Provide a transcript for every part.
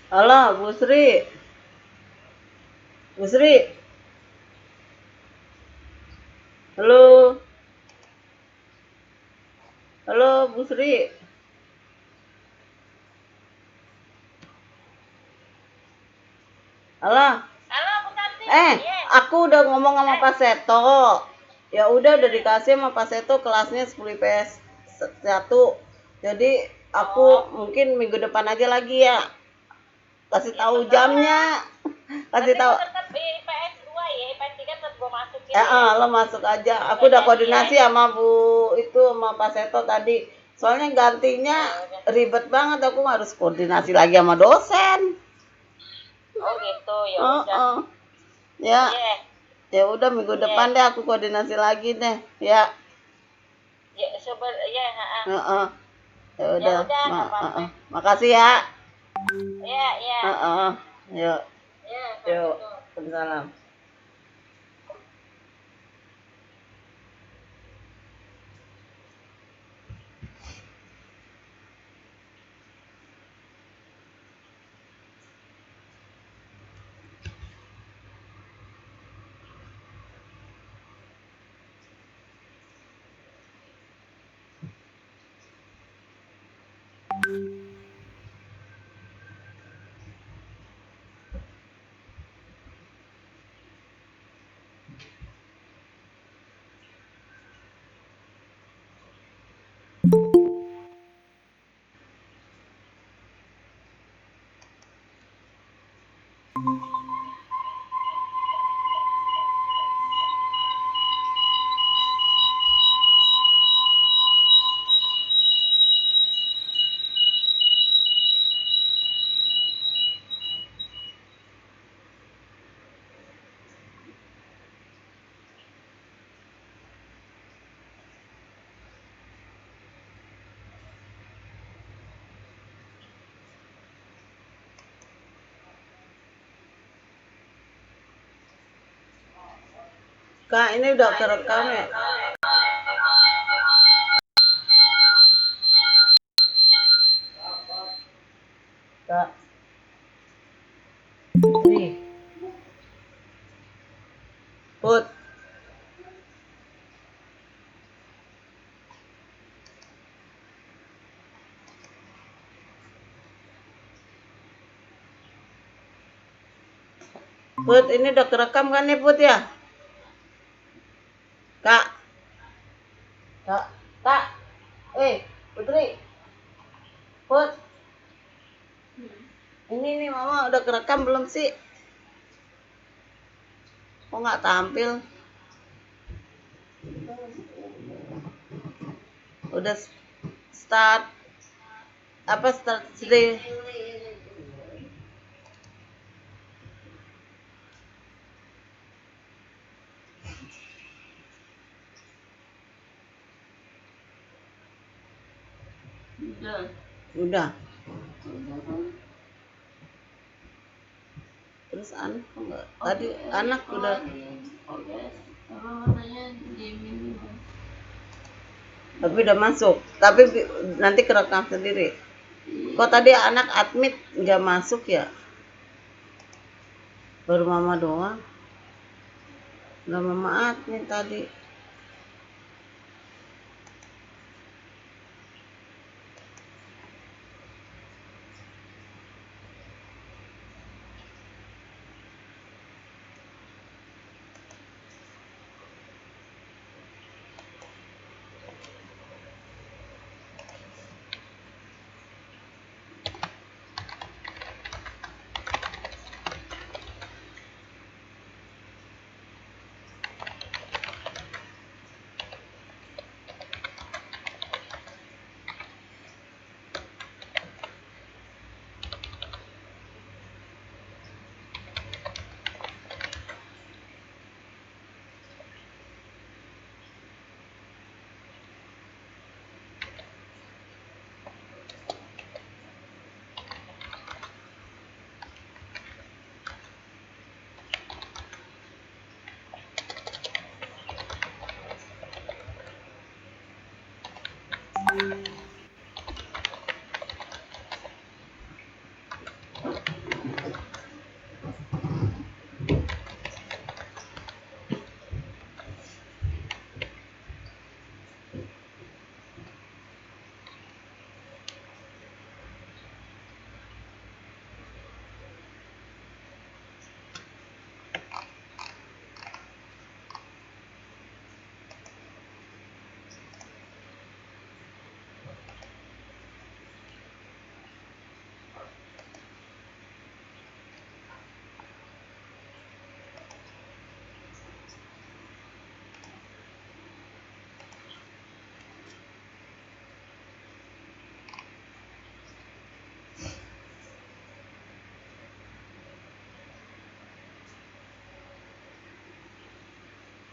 Halo, Bu Sri. Bu Sri. Halo. Halo, Bu Sri. Halo. Halo, Bu Tanti. Aku udah ngomong sama Pak Seto. Ya udah dikasih sama Pak Seto kelasnya 10 IPS 1. Jadi aku mungkin minggu depan aja lagi ya. Kasih tahu jamnya. Kasih tahu. Tetap IPS 2 ya, IPS 3 tetap gue masukin. Lo masuk aja. Aku udah koordinasi sama Bu itu sama Pak Seto tadi. Soalnya gantinya ribet banget, aku harus koordinasi lagi sama dosen. Oh gitu, ya udah. Ya. Ya udah minggu depan deh aku koordinasi lagi deh, ya. Ya, Ya udah. apa-apa. Makasih ya. Ya. Yuk. Ya, Salam. Kak, ini udah kerekam ya? Kak. Nih. Put. Put, ini udah kerekam kan nih Put ya? Kak. Kak. Putri. Put. Ini nih Mama udah kerekam belum sih? Kok nggak tampil? Udah start today? Udah. Terus anak kok nggak? Tadi anak udah. Tapi udah masuk. Tapi nanti kerekam sendiri. Kok tadi anak admit nggak masuk ya? Baru Mama doang. Nggak Mama admit tadi.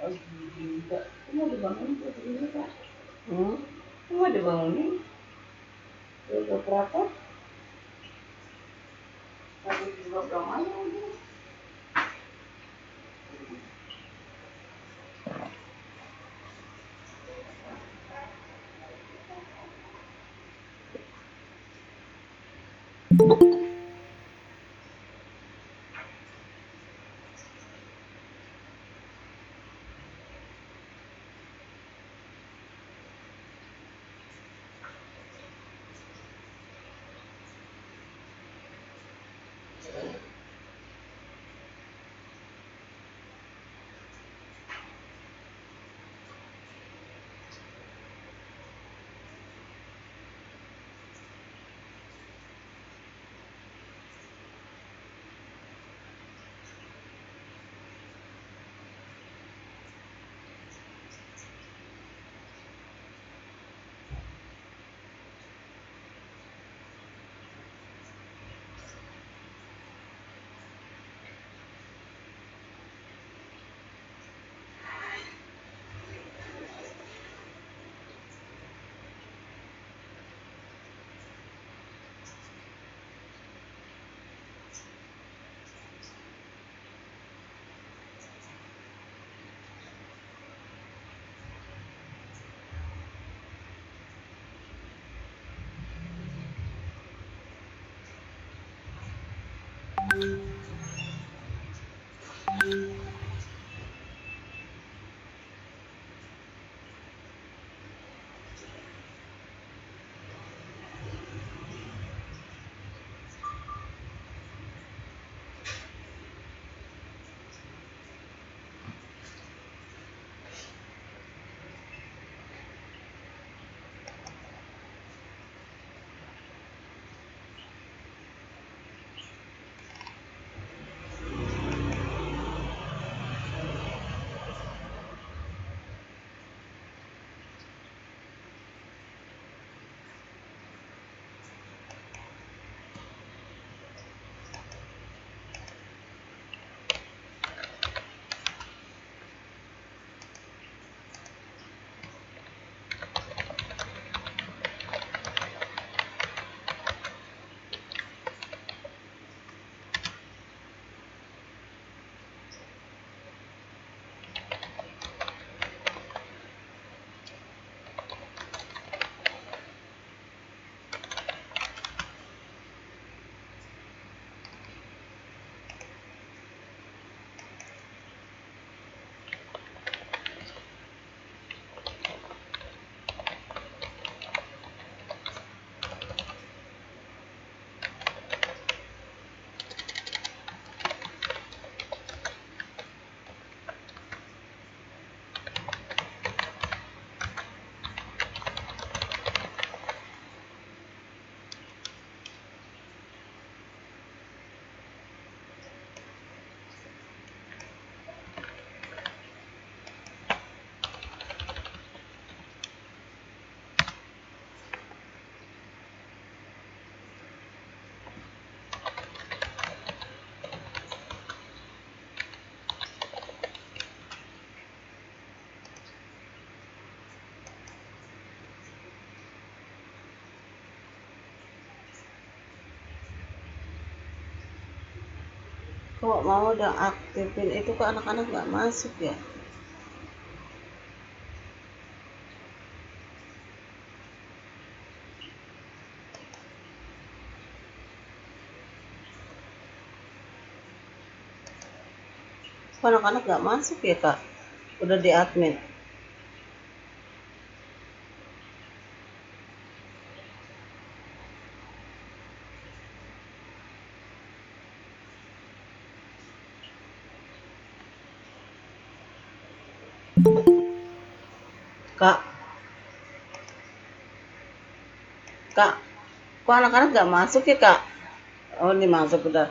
Enggak, mau dibangun tuh ini Kak. Mau dibangunin. Udah berapa? Habis juga belum ada. Kok mau udah aktifin itu kok anak-anak nggak masuk ya? Kok anak-anak nggak masuk ya Kak? Udah di admin. Kak, Kak, kok anak-anak nggak masuk ya Kak? Oh ini masuk udah.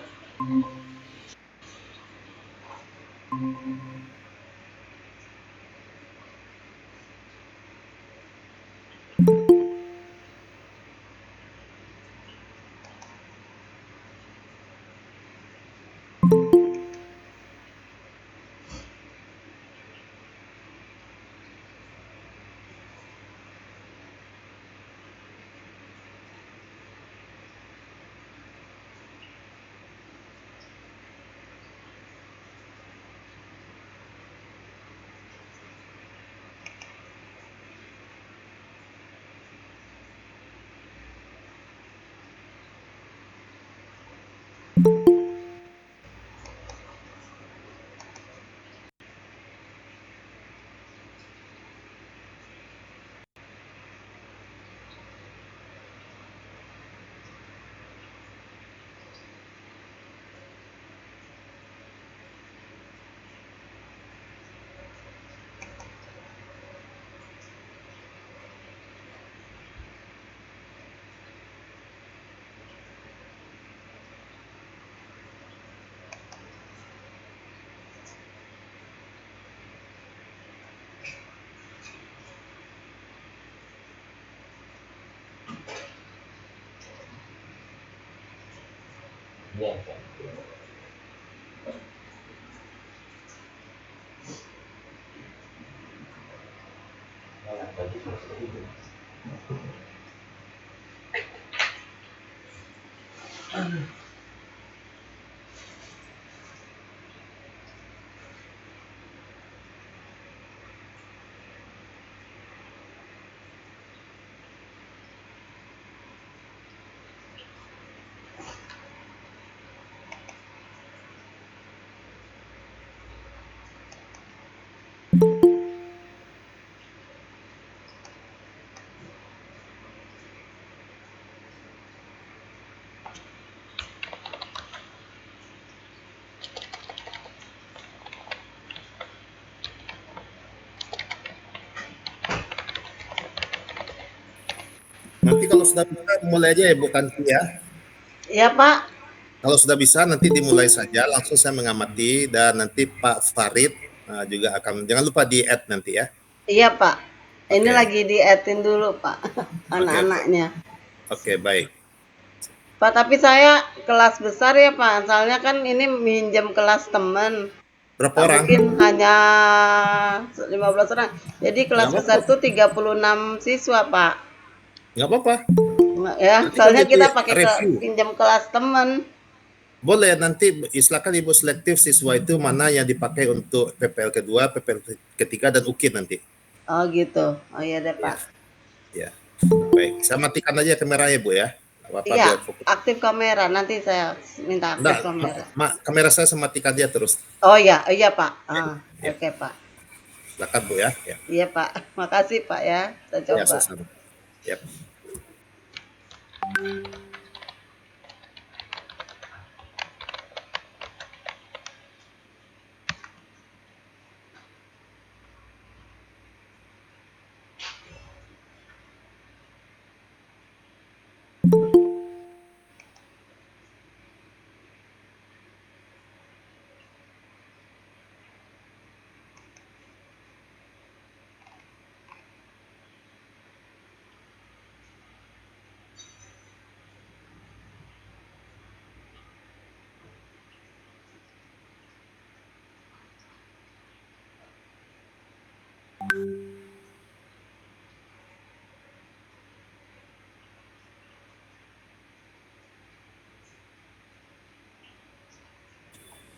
Nanti kalau sudah bisa mulai aja ya Bu Tanti ya. Iya Pak. Kalau sudah bisa nanti dimulai saja, langsung saya mengamati dan nanti Pak Farid juga akan, jangan lupa di add nanti ya. Iya Pak. Ini Oke. lagi di-add-in dulu Pak, anak-anaknya. Oke, baik. Pak, tapi saya kelas besar ya Pak, soalnya kan ini minjem kelas temen. Berapa orang? Mungkin hanya 15 orang. Jadi kelas Nggak besar apa-apa. tuh 36 siswa Pak. Nggak apa-apa. Ya, Nanti soalnya kan kita jadi pakai review. pinjam kelas temen. Boleh, nanti silakan Ibu selektif siswa itu mana yang dipakai untuk PPL kedua, PPL ketiga, dan UKIN nanti. Oh gitu. Oh iya deh Pak. Ya. Baik, saya matikan aja kameranya Bu ya. Bapak Iya, biar fokus. aktif kamera. Nanti saya minta aktif Nggak, kamera. kamera saya matikan dia terus. Oh iya Pak. Ya. Oke Pak. Silakan Bu ya. Ya, Iya Pak. Makasih Pak ya. Saya ya coba. sama-sama. Ya.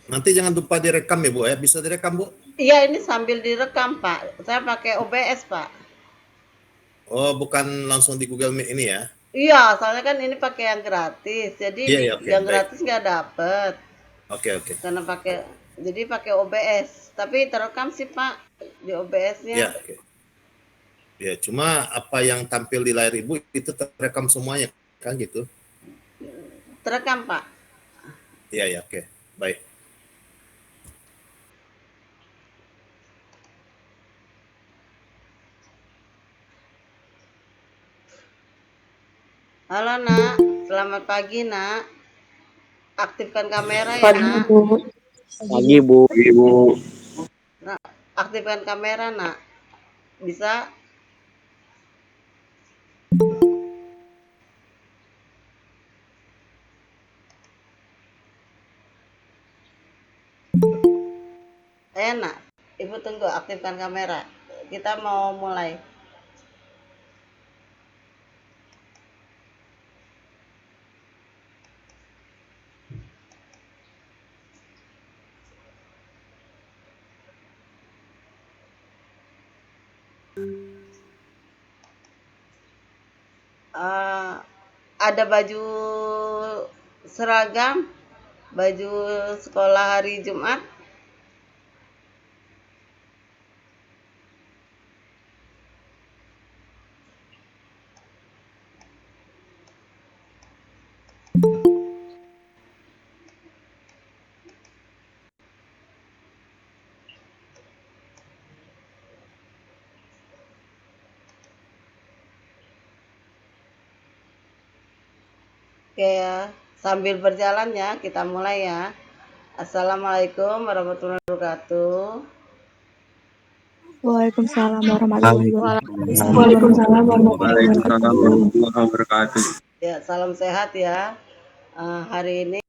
Nanti jangan lupa direkam ya Bu ya. Bisa direkam Bu? Iya, ini sambil direkam Pak. Saya pakai OBS Pak. Oh, bukan langsung di Google Meet ini ya? Iya, soalnya kan ini pakai yang gratis. Jadi Iya, oke, yang baik. gratis nggak dapet. Oke. Karena pakai OBS. Tapi terekam sih Pak di OBS-nya. Ya, oke. Ya, cuma apa yang tampil di layar Ibu itu terekam semuanya kan gitu? Terekam Pak. Iya, oke. Baik. Halo Nak, selamat pagi Nak. Aktifkan kamera ya Pagi Nak. Bu. Pagi Bu. Ibu. Nak, aktifkan kamera Nak. Bisa? Nak, Ibu tunggu aktifkan kamera. Kita mau mulai. Ada baju seragam, baju sekolah hari Jumat. Oke ya, sambil berjalan ya, kita mulai ya. Assalamualaikum warahmatullahi wabarakatuh. Waalaikumsalam warahmatullahi wabarakatuh. Waalaikumsalam warahmatullahi wabarakatuh. Ya, salam sehat ya. Hari ini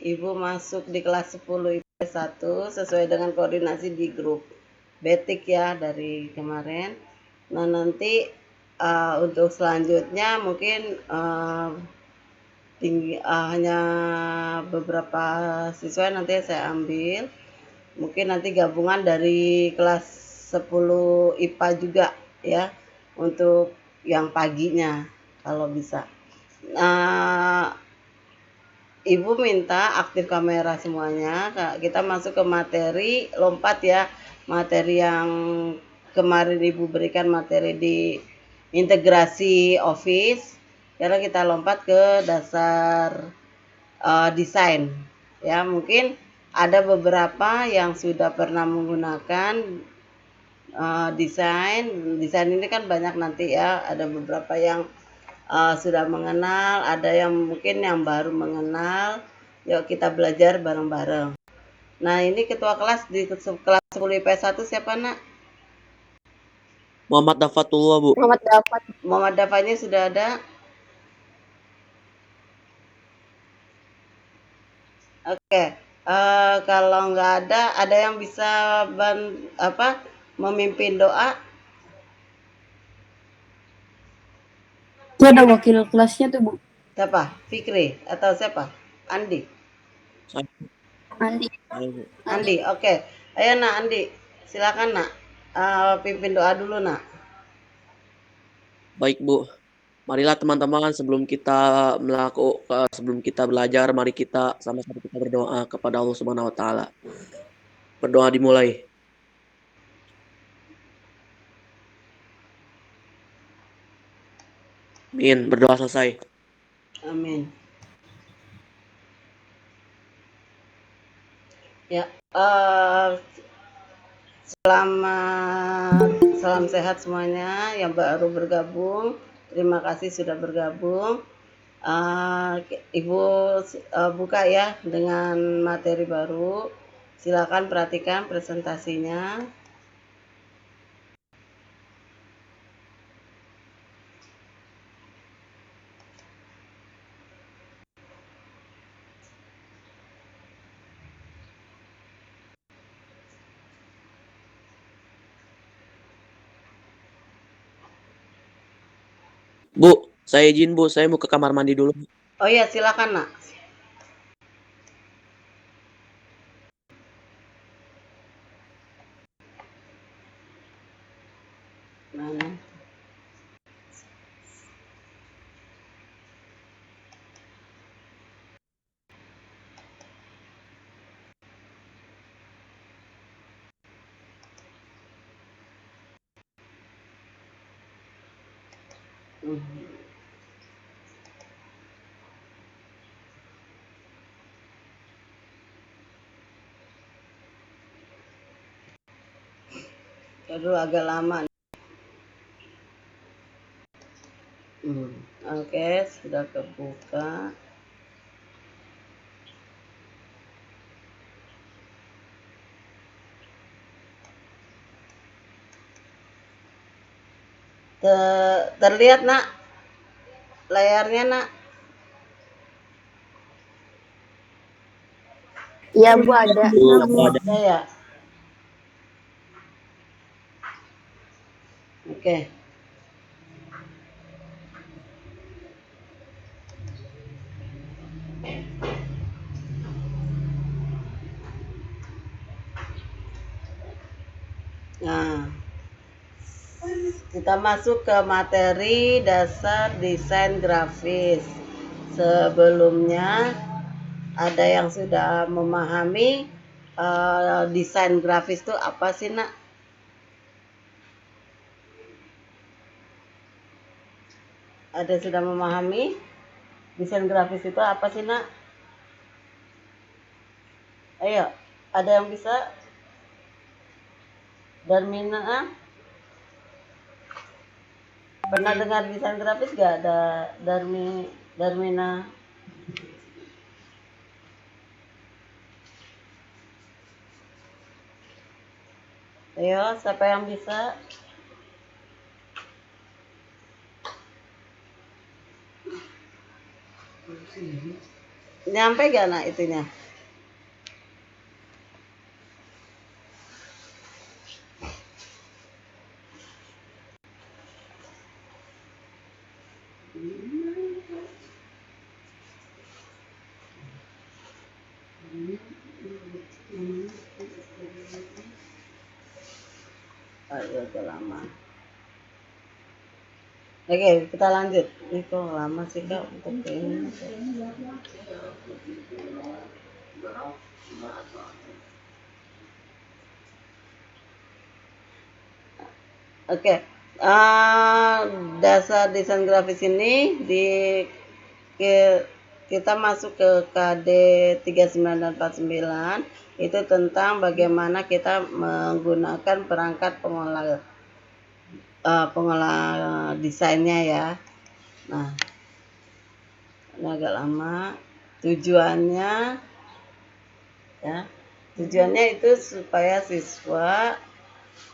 Ibu masuk di kelas 10 IPS 1 sesuai dengan koordinasi di grup Betik ya dari kemarin. Nah, nanti untuk selanjutnya mungkin hanya beberapa siswa nanti saya ambil. Mungkin nanti gabungan dari kelas 10 IPA juga ya untuk yang paginya kalau bisa. Ibu minta aktif kamera semuanya. Kita masuk ke materi lompat ya. Materi yang kemarin Ibu berikan materi di integrasi Office. Sekarang kita lompat ke dasar desain. Ya, mungkin ada beberapa yang sudah pernah menggunakan desain. Desain ini kan banyak nanti ya. Ada beberapa yang sudah mengenal, ada yang mungkin yang baru mengenal. Yuk kita belajar bareng-bareng. Nah, ini ketua kelas di kelas 10 IPS 1 siapa, Nak? Muhammad Dafatullah, Bu. Muhammad Dafanya sudah ada? Oke. Kalau nggak ada yang bisa memimpin doa? Itu ada wakil kelasnya tuh, Bu. Siapa? Fikri atau siapa? Andi. Andi. Andi, oke. Ayo Nak, Andi. Silakan Nak. Pimpin doa dulu Nak. Baik, Bu. Marilah teman-teman sebelum kita belajar, mari kita sama-sama kita berdoa kepada Allah Subhanahu wa taala. Berdoa dimulai. Amin. Berdoa selesai. Amin. Ya, salam sehat semuanya yang baru bergabung. Terima kasih sudah bergabung. Ibu buka ya dengan materi baru. Silakan perhatikan presentasinya. Bu, saya izin, Bu. Saya mau ke kamar mandi dulu. Oh iya, silakan Nak. Mana? Aduh, agak lama. Oke, sudah kebuka. Terlihat Nak layarnya Nak? Iya, Bu, ada. Ada ya? Oke. Nah, kita masuk ke materi dasar desain grafis. Sebelumnya ada yang sudah memahami desain grafis itu apa sih Nak? Ada sudah memahami desain grafis itu apa sih Nak? Ayo, ada yang bisa? Darmina, pernah dengar desain grafis gak? Ada Darmina. Ayo, siapa yang bisa? Nyampe gak nak itunya? Aduh, agak lama. Oke, kita lanjut. Ini kok lama sih kak untuk ini. Oke, dasar desain grafis ini kita masuk ke KD 39 dan 49 itu tentang bagaimana kita menggunakan perangkat pengolah desainnya ya. Nah, ini agak lama. Tujuannya itu supaya siswa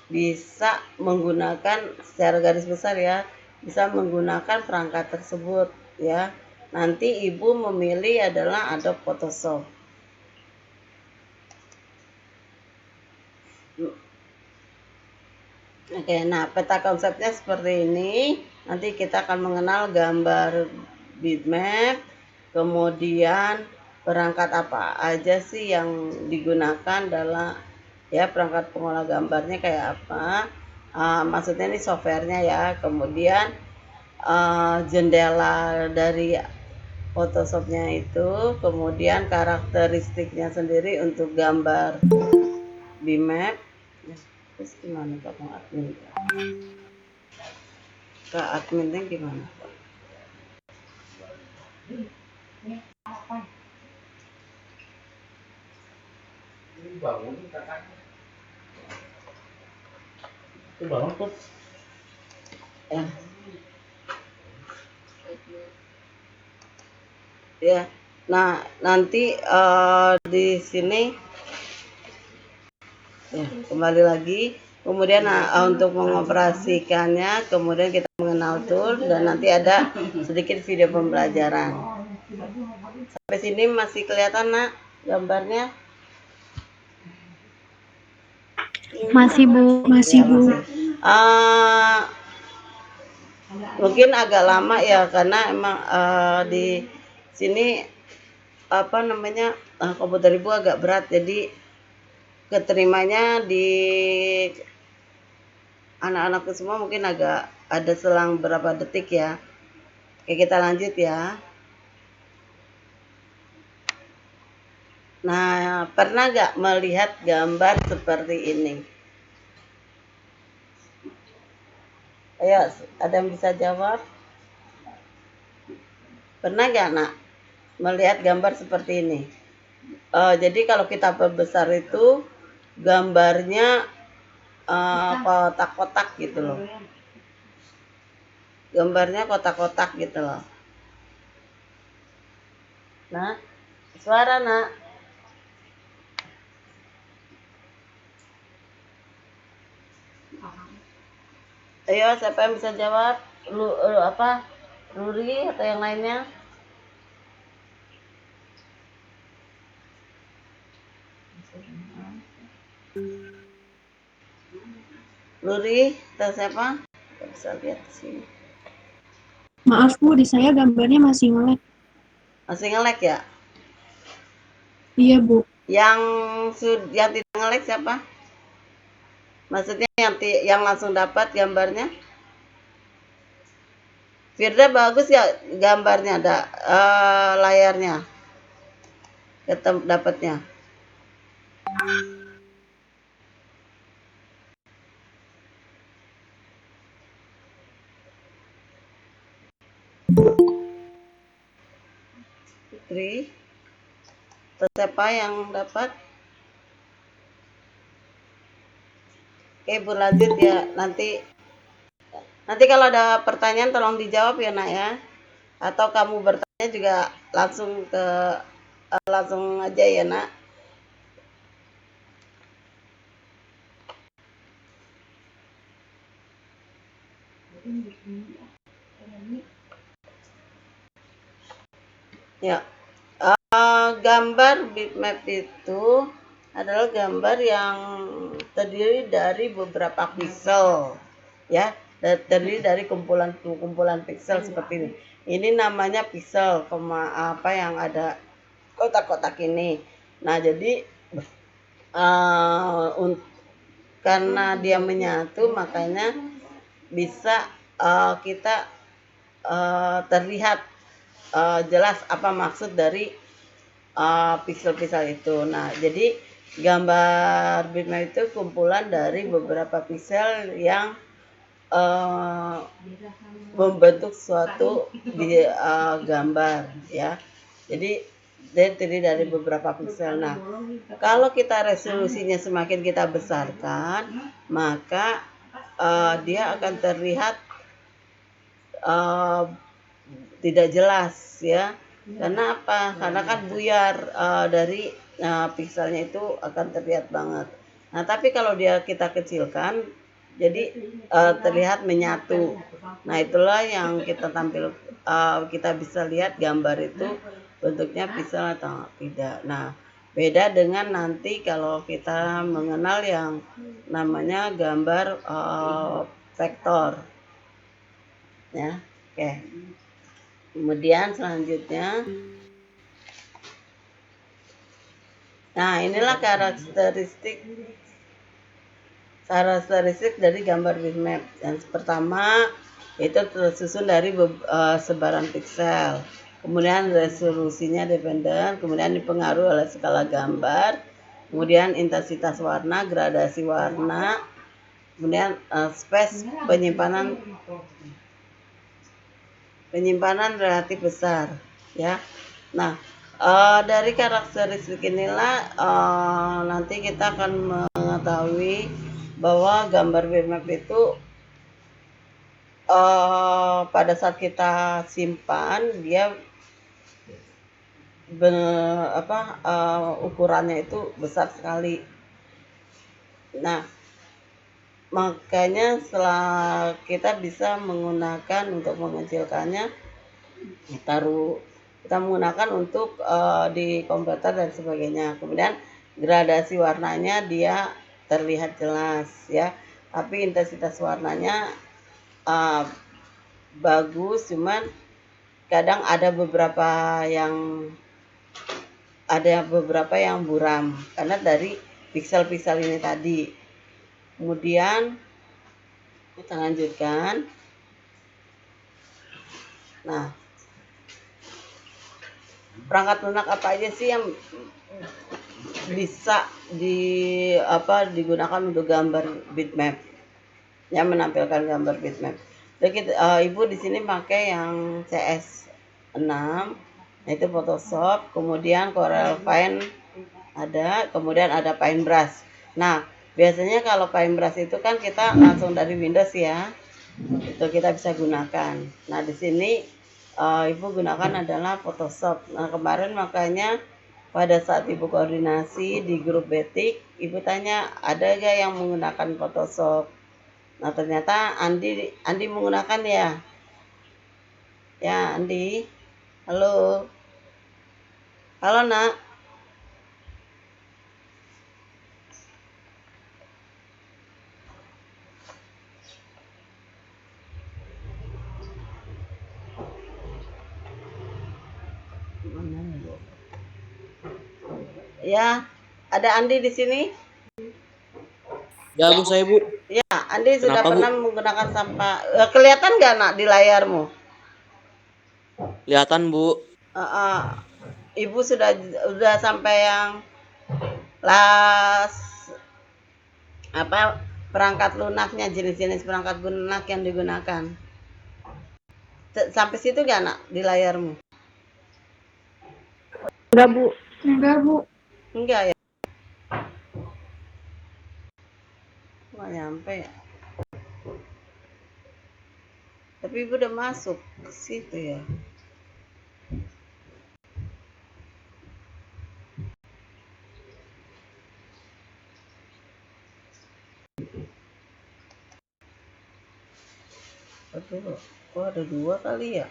bisa menggunakan secara garis besar ya, bisa menggunakan perangkat tersebut ya. Nanti ibu memilih adalah Adobe Photoshop. Oke, nah peta konsepnya seperti ini. Nanti kita akan mengenal gambar bitmap, kemudian perangkat apa aja sih yang digunakan dalam ya perangkat pengolah gambarnya kayak apa. Maksudnya ini softwarenya ya. Kemudian jendela dari Photoshopnya itu, kemudian karakteristiknya sendiri untuk gambar bitmap. Terus gimana Kak mau admin? Kak adminnya gimana Kak? Ya. Ya. Nah, nanti di sini ya, kembali lagi. Kemudian untuk mengoperasikannya, kemudian kita mengenal tool dan nanti ada sedikit video pembelajaran. Sampai sini masih kelihatan nak gambarnya? Masih Bu, masih Ya, Bu. masih. Mungkin agak lama ya karena emang di sini apa namanya komputer ibu agak berat, jadi keterimanya di anak-anakku semua mungkin agak ada selang berapa detik ya. Oke, kita lanjut ya. Nah, pernah gak melihat gambar seperti ini? Ayo, ada yang bisa jawab? Pernah gak nak melihat gambar seperti ini? Jadi kalau kita perbesar itu gambarnya kotak-kotak gitu loh. Gambarnya kotak-kotak gitu loh. Nah, suara nak. Ayo, siapa yang bisa jawab? Ruri atau yang lainnya? Ruri atau siapa? Gak bisa lihat di sini. Maaf Bu, di saya gambarnya masih nge-lag. Masih nge-lag ya? Iya Bu. Yang tidak nge-lag siapa? Maksudnya yang langsung dapat gambarnya? Firda bagus ya gambarnya, ada layarnya dapatnya. Fitri, siapa yang dapat? Oke, Bu lanjut ya. Nanti kalau ada pertanyaan tolong dijawab ya nak ya. Atau kamu bertanya juga langsung aja ya nak. Ya, gambar bitmap itu adalah gambar yang terdiri dari beberapa pixel, ya, terdiri dari kumpulan pixel seperti ini. Ini namanya pixel, apa yang ada kotak-kotak ini. Nah, jadi karena dia menyatu, makanya bisa kita terlihat jelas apa maksud dari pixel-pixel itu. Nah, jadi gambar bitmap itu kumpulan dari beberapa pixel yang membentuk suatu gambar, ya. Jadi dia terdiri dari beberapa pixel. Nah, kalau kita resolusinya semakin kita besarkan, maka dia akan terlihat tidak jelas, ya. Karena apa? Karena kan buyar dari pixelnya itu akan terlihat banget. Nah, tapi kalau kita kecilkan, jadi terlihat menyatu. Nah, itulah yang kita bisa lihat gambar itu bentuknya pixel atau tidak. Nah, beda dengan nanti kalau kita mengenal yang namanya gambar vektor, ya. Oke. Kemudian selanjutnya, nah inilah karakteristik dari gambar bitmap. Yang pertama itu tersusun dari sebaran pixel, kemudian resolusinya dependen, kemudian dipengaruhi oleh skala gambar, kemudian intensitas warna, gradasi warna, kemudian space penyimpanan relatif besar, ya. Nah, dari karakteristik inilah nanti kita akan mengetahui bahwa gambar bitmap itu pada saat kita simpan dia ukurannya itu besar sekali. Nah, makanya setelah kita bisa menggunakan untuk mengecilkannya, kita menggunakan untuk di komputer dan sebagainya. Kemudian gradasi warnanya dia terlihat jelas, ya, tapi intensitas warnanya bagus, cuman kadang ada beberapa yang buram karena dari pixel-pixel ini tadi. Kemudian kita lanjutkan. Nah, perangkat lunak apa aja sih yang bisa digunakan untuk gambar bitmap, yang menampilkan gambar bitmap? Jadi Ibu di sini pakai yang CS6, yaitu Photoshop, kemudian CorelDRAW ada, kemudian ada Paintbrush. Nah, biasanya kalau Paintbrush itu kan kita langsung dari Windows, ya, itu kita bisa gunakan. Nah, di sini Ibu gunakan adalah Photoshop. Nah, kemarin makanya pada saat Ibu koordinasi di grup Batik, Ibu tanya ada gak yang menggunakan Photoshop. Nah, ternyata Andi menggunakan, ya. Ya, Andi. Halo. Halo, Nak. Ya, ada Andi di sini? Ya, Bu, saya, Bu. Ya, Andi sudah Kenapa, Bu? pernah menggunakan sampah. Kelihatan nggak, Nak, di layarmu? Kelihatan, Bu. Ibu sudah sampai yang perangkat lunaknya, jenis-jenis perangkat lunak yang digunakan. Sampai situ nggak, Nak, di layarmu? Enggak, Bu. Enggak, Bu. Enggak, ya? Nggak nyampe, ya? Tapi Ibu udah masuk ke situ, ya. Aduh, kok ada 2 kali, ya?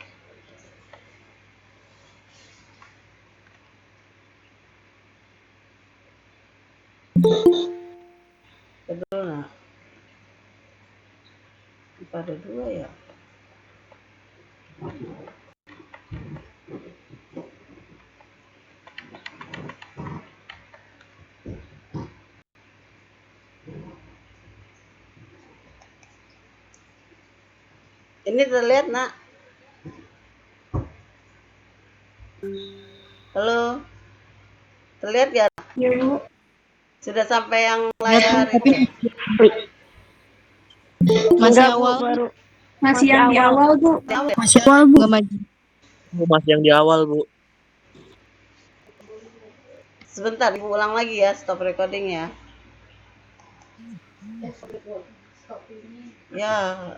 Kedua nak. Apa ada dua ya? Ini terlihat nak. Halo, terlihat gak? Ya Bu. Sudah sampai yang layar Tapi itu. Masih enggak, Bu, awal. baru masih yang di awal Bu. Masih awal Bu. Nggak maju. Masih yang di awal, Bu. Sebentar, Ibu ulang lagi ya, stop recording ya. Ya.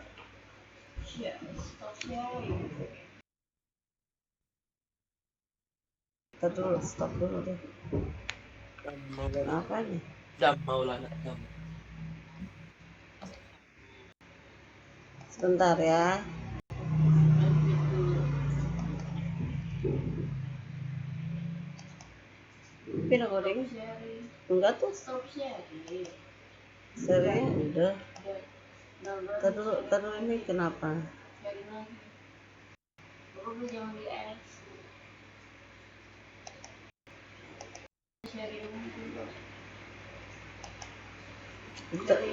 Kita dulu, stop dulu deh. Apa nih? Jam Maulana. Sebentar ya. Tapi recording? Enggak tuh. Sharing udah. Tadi ini kenapa?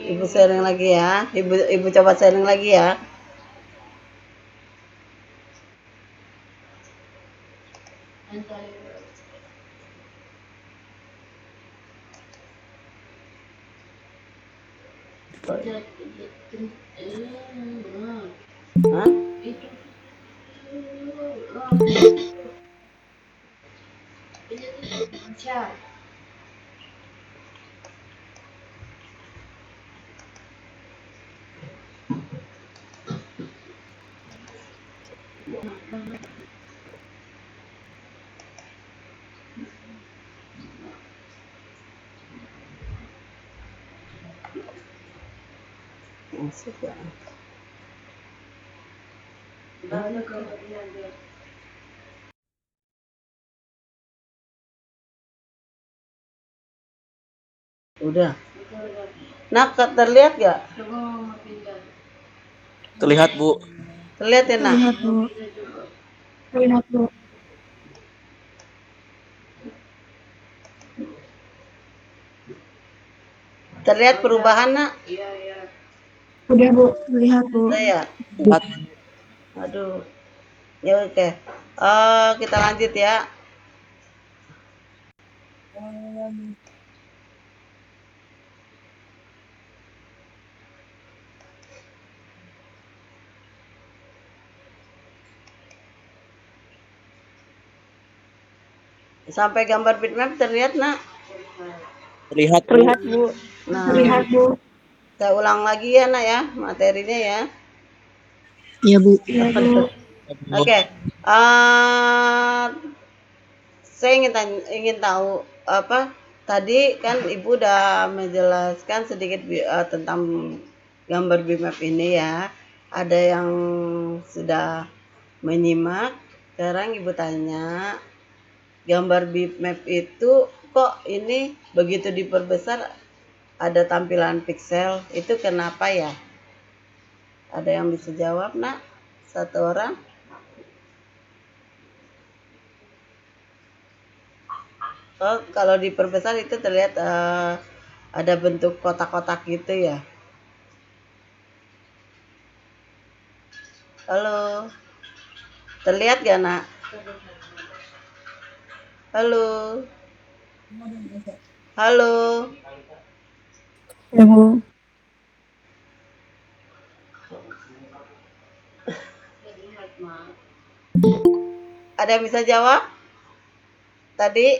Ibu sharing lagi ya. Ibu coba sharing lagi ya. Hah? Masuk ya. Udah. Nah, terlihat gak? Terlihat, Bu. Terlihat ya, nak? Lihat Bu. Lihat Bu. Terlihat perubahan, nak? Udah Bu, lihat Bu. Udah ya? Lihat. Aduh. Ya oke. Kita lanjut ya. Sampai gambar bitmap terlihat, nak? Terlihat, Bu. Terlihat Bu. Nah, Lihat Bu. saya ulang lagi ya, nak ya, materinya ya. Iya Bu. Iya Bu. Oke. Saya ingin tahu apa tadi kan Ibu udah menjelaskan sedikit tentang gambar bitmap ini ya. Ada yang sudah menyimak. Sekarang Ibu tanya, gambar bitmap itu kok ini begitu diperbesar ada tampilan pixel, itu kenapa ya? Ada yang bisa jawab, nak? Satu orang? Oh, kalau diperbesar itu terlihat ada bentuk kotak-kotak gitu ya. Halo, terlihat gak, nak? Halo, halo. Ya Bu. Ada yang bisa jawab? Tadi?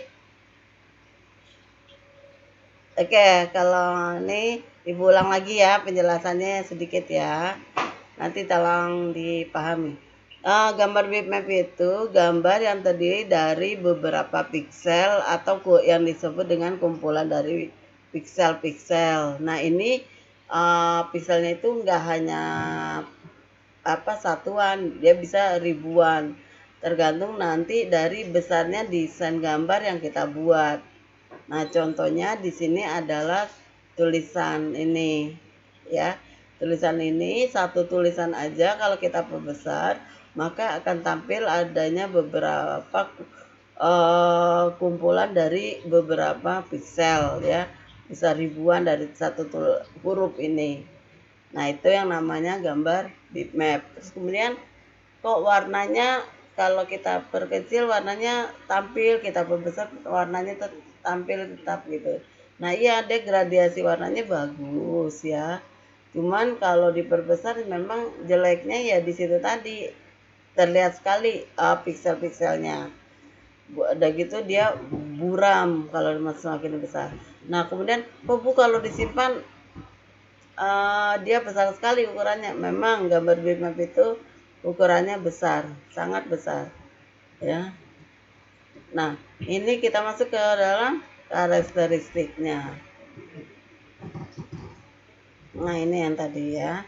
Oke, kalau ini Ibu ulang lagi ya penjelasannya sedikit ya. Nanti tolong dipahami. Gambar bitmap itu gambar yang terdiri dari beberapa piksel atau yang disebut dengan kumpulan dari piksel-piksel. Nah, ini pikselnya itu enggak hanya satuan, dia bisa ribuan. Tergantung nanti dari besarnya desain gambar yang kita buat. Nah, contohnya di sini adalah tulisan ini ya. Tulisan ini satu tulisan aja kalau kita perbesar maka akan tampil adanya beberapa kumpulan dari beberapa piksel ya. Bisa ribuan dari satu huruf ini. Nah, itu yang namanya gambar bitmap. Terus kemudian kok warnanya kalau kita perkecil warnanya tampil, kita perbesar warnanya tampil tetap gitu. Nah, iya ada gradiasi warnanya bagus ya. Cuman kalau diperbesar memang jeleknya ya di situ tadi terlihat sekali piksel-pikselnya. Udah gitu dia buram kalau semakin besar. Nah, kemudian kok Bu kalau disimpan dia besar sekali ukurannya. Memang gambar bitmap itu ukurannya besar, sangat besar ya. Nah, ini kita masuk ke dalam karakteristiknya. Nah, ini yang tadi ya.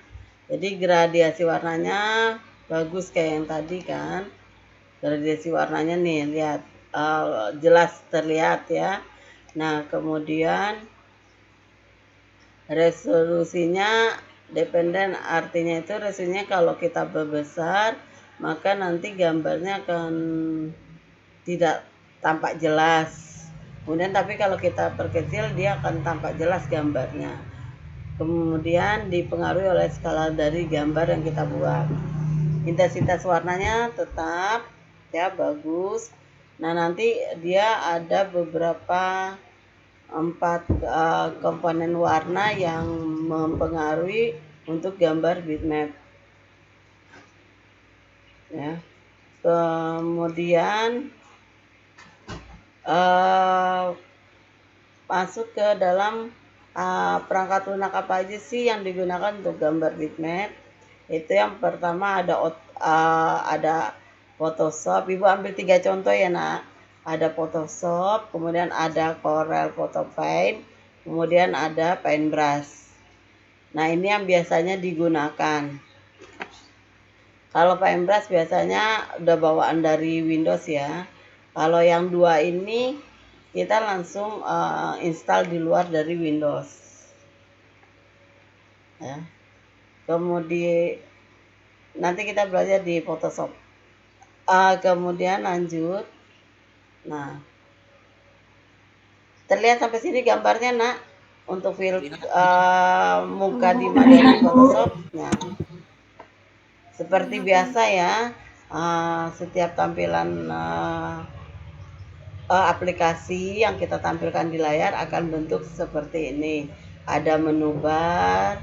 Jadi gradiasi warnanya bagus kayak yang tadi kan. Gradiasi warnanya nih, lihat jelas terlihat ya. Nah, kemudian resolusinya dependen, artinya itu resolusinya kalau kita berbesar maka nanti gambarnya akan tidak tampak jelas. Kemudian tapi kalau kita perkecil dia akan tampak jelas gambarnya. Kemudian dipengaruhi oleh skala dari gambar yang kita buat. Intensitas warnanya tetap ya bagus. Nah, nanti dia ada beberapa 4 komponen warna yang mempengaruhi untuk gambar bitmap ya. Kemudian masuk ke dalam perangkat lunak apa aja sih yang digunakan untuk gambar bitmap. Itu yang pertama ada Photoshop. Ibu ambil 3 contoh ya nak. Ada Photoshop, kemudian ada Corel Photo Paint, kemudian ada Paintbrush. Nah, ini yang biasanya digunakan. Kalau Paintbrush biasanya udah bawaan dari Windows ya. Kalau yang 2 ini kita langsung install di luar dari Windows ya. Kemudian nanti kita belajar di Photoshop. Kemudian lanjut. Nah, terlihat sampai sini gambarnya nak untuk muka di dari Photoshop. Nah, seperti biasa ya, setiap tampilan aplikasi yang kita tampilkan di layar akan bentuk seperti ini. Ada menu bar,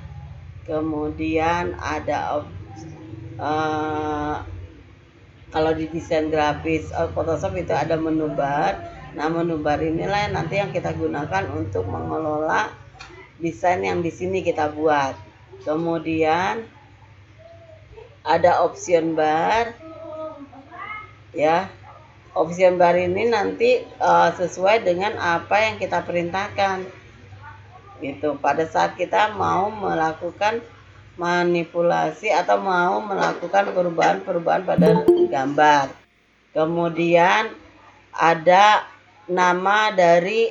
kemudian ada kalau di desain grafis Photoshop itu ada menu bar. Nah, menu bar inilah nanti yang kita gunakan untuk mengelola desain yang di sini kita buat. Kemudian ada option bar ya. Option bar ini nanti sesuai dengan apa yang kita perintahkan gitu. Pada saat kita mau melakukan manipulasi atau mau melakukan perubahan-perubahan pada gambar. Kemudian ada nama dari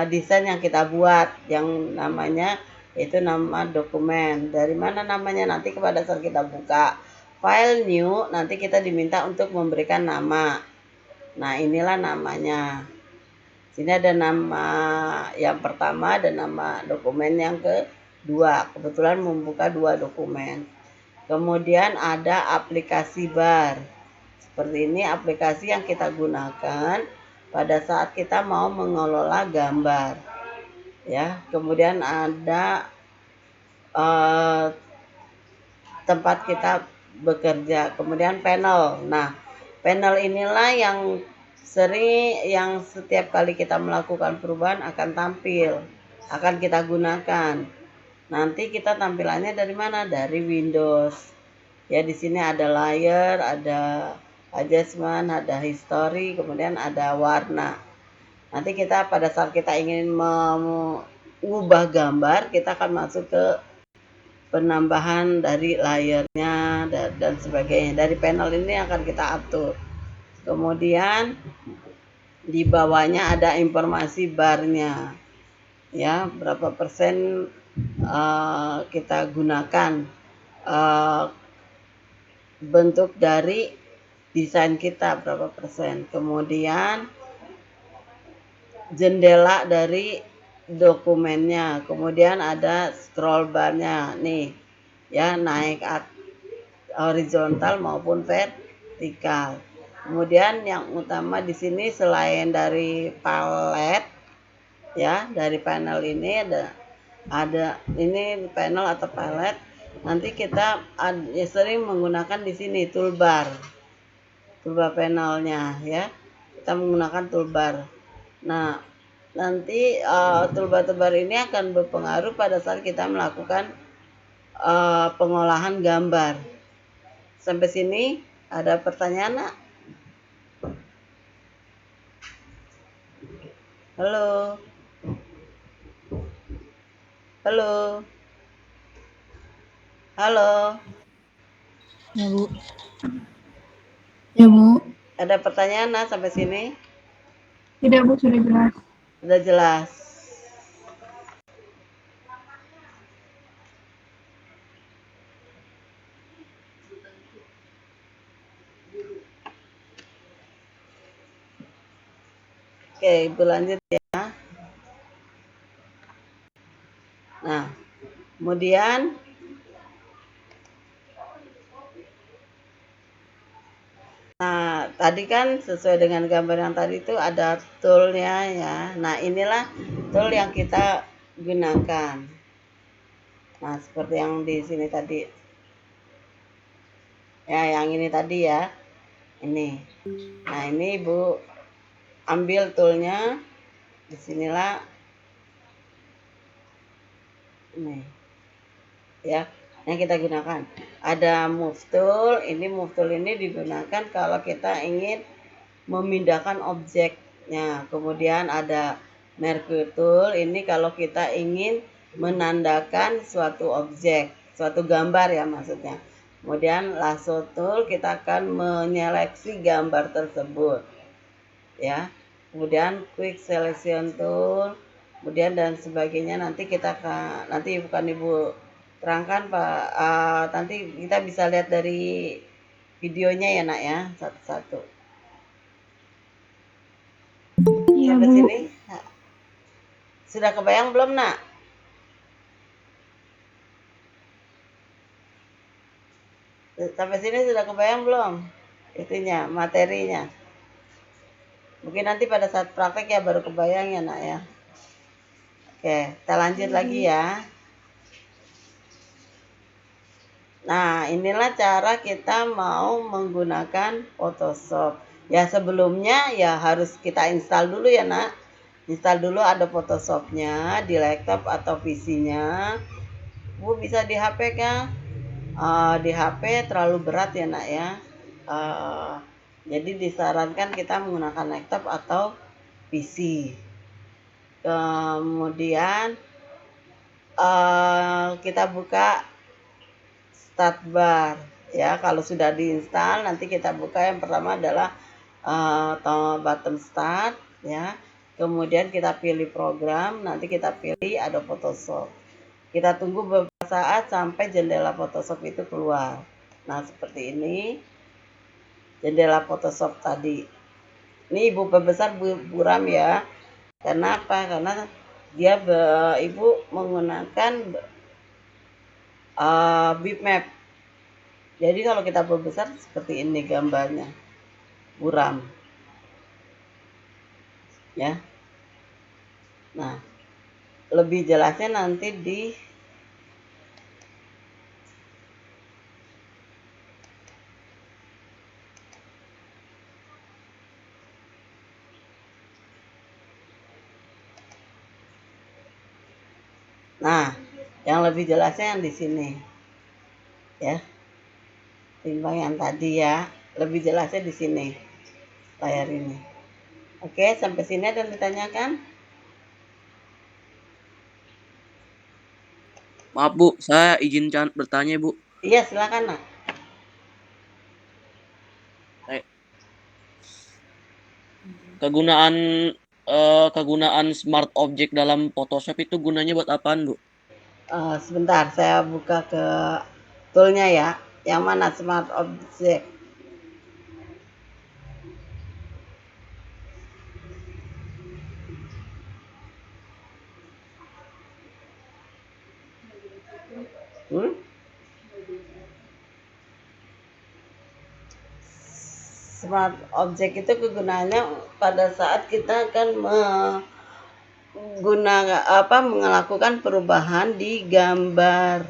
desain yang kita buat yang namanya itu nama dokumen. Dari mana namanya nanti pada saat kita buka file new nanti kita diminta untuk memberikan nama. Nah, inilah namanya. Sini ada nama yang pertama dan nama dokumen yang kedua. Kebetulan membuka 2 dokumen. Kemudian ada aplikasi bar. Seperti ini aplikasi yang kita gunakan pada saat kita mau mengelola gambar. Ya, kemudian ada tempat kita bekerja, kemudian panel. Nah, panel inilah yang setiap kali kita melakukan perubahan akan tampil, akan kita gunakan. Nanti kita tampilannya dari mana? Dari Windows. Ya, di sini ada layer, ada adjustment, ada history, kemudian ada warna. Nanti kita pada saat kita ingin mengubah gambar, kita akan masuk ke penambahan dari layernya dan sebagainya. Dari panel ini akan kita atur. Kemudian Di bawahnya ada informasi barnya, ya, berapa persen kita gunakan bentuk dari desain kita berapa persen. Kemudian jendela dari dokumennya, kemudian ada scroll barnya nih, ya, naik horizontal maupun vertikal. Kemudian yang utama di sini selain dari palet, ya, dari panel ini ada ini panel atau palet. Nanti kita sering menggunakan di sini toolbar panelnya, ya. Kita menggunakan toolbar. Nah, nanti toolbar ini akan berpengaruh pada saat kita melakukan pengolahan gambar. Sampai sini ada pertanyaan, nak? Halo. Halo. Halo. Ya, Bu. Ya, Bu. Ada pertanyaan, nak, sampai sini? Tidak, Bu, sudah jelas. Sudah jelas. Oke, Ibu lanjut ya. Nah, kemudian tadi kan sesuai dengan gambar yang tadi itu ada toolnya, ya. Nah, inilah tool yang kita gunakan. Nah, seperti yang di sini tadi. Ya, yang ini tadi ya. Ini. Nah, ini Ibu ambil toolnya. Disinilah. Ini. Ya, yang kita gunakan. Ada move tool. Ini move tool ini digunakan kalau kita ingin memindahkan objeknya. Kemudian ada merge tool. Ini kalau kita ingin menandakan suatu objek, suatu gambar ya maksudnya. Kemudian lasso tool, kita akan menyeleksi gambar tersebut, ya. Kemudian quick selection tool, kemudian dan sebagainya. Nanti bukan Ibu terangkan, Pak. Nanti kita bisa lihat dari videonya ya, nak, ya, satu-satu. Iya, Sampai Bu. sini sudah kebayang belum, nak? Sampai sini sudah kebayang belum? Itunya, materinya. Mungkin nanti pada saat praktek ya baru kebayang ya, nak, ya. Oke, kita lanjut lagi ya. Nah, inilah cara kita mau menggunakan Photoshop. Ya, sebelumnya ya harus kita install dulu ya, nak. Install dulu ada Photoshopnya di laptop atau PC-nya. Bu, bisa di HP kan? Di HP terlalu berat ya, nak, ya. Jadi disarankan kita menggunakan laptop atau PC. Kemudian kita buka start bar, ya. Kalau sudah diinstal, nanti kita buka yang pertama adalah button start, ya. Kemudian kita pilih program, nanti kita pilih Adobe Photoshop. Kita tunggu beberapa saat sampai jendela Photoshop itu keluar. Nah, seperti ini jendela Photoshop tadi. Ini Ibu perbesar buram ya. Karena apa? Karena dia Ibu menggunakan bitmap. Jadi kalau kita perbesar seperti ini gambarnya. Buram. Ya. Nah, lebih jelasnya nanti di Nah, yang lebih jelasnya yang di sini. Ya. Timbang yang tadi ya, lebih jelasnya di sini. Layar ini. Oke, sampai sini ada yang ditanyakan? Maaf Bu, saya izin bertanya Bu. Iya, silakan, nak. kegunaan kegunaan smart object dalam Photoshop itu gunanya buat apaan, Bu? Sebentar, saya buka ke toolnya ya. Yang mana smart object? Smart object itu kegunaannya pada saat kita akan melakukan perubahan di gambar.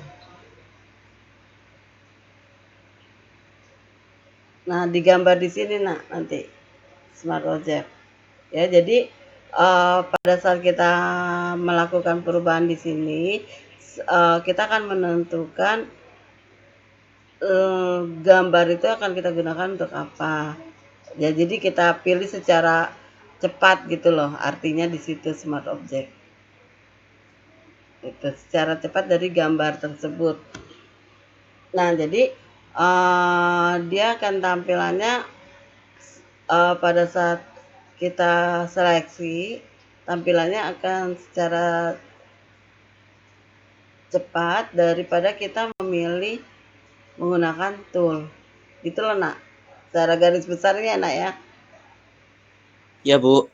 Nah, di gambar di sini nanti smart object. Ya, jadi pada saat kita melakukan perubahan di sini, kita akan menentukan gambar itu akan kita gunakan untuk apa. Ya, jadi kita pilih secara cepat gitu loh, artinya di situ smart object. Itu secara cepat dari gambar tersebut. Nah, jadi dia akan tampilannya pada saat kita seleksi, tampilannya akan secara cepat daripada kita memilih menggunakan tool. Gitu loh, Nak. Secara garis besarnya, Nak ya. Ya, Bu.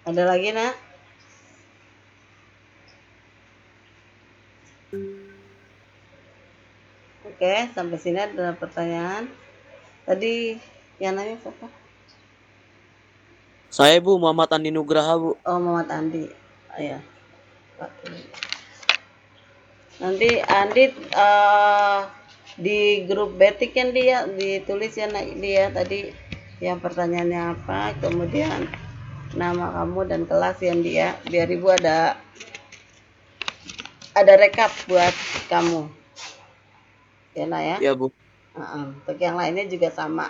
Ada lagi, Nak? Oke, sampai sini ada pertanyaan. Tadi yang nanya siapa? Saya, Bu, Muhammad Andi Nugraha, Bu. Oh, Muhammad Andi. Oh, ya. Nanti Andi di grup Batik kan dia ditulis ya dia tadi yang pertanyaannya apa, kemudian nama kamu dan kelas yang dia, biar Ibu ada rekap buat kamu. Ya, Nak ya? Ya, Bu. Untuk yang lainnya juga sama.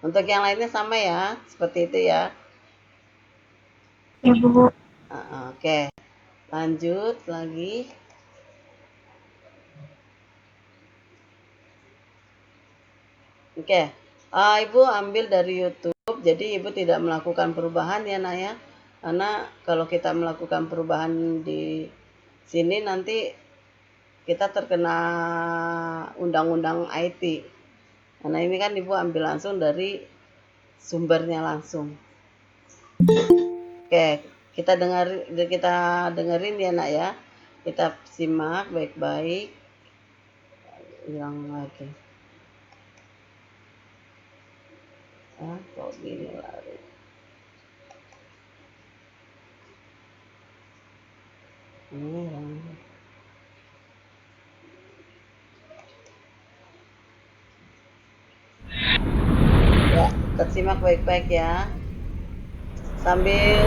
Untuk yang lainnya sama ya, seperti itu ya. Ya, Bu. Oke. Lanjut lagi. Oke. Ibu ambil dari YouTube, jadi Ibu tidak melakukan perubahan ya, Nak ya. Karena kalau kita melakukan perubahan di sini nanti kita terkena undang-undang IT. Karena ini kan Ibu ambil langsung dari sumbernya langsung. Oke, kita dengerin ya, Nak ya. Kita simak baik-baik. Hilang lagi. Kok gini lari. Ya, kita simak baik-baik ya. Sambil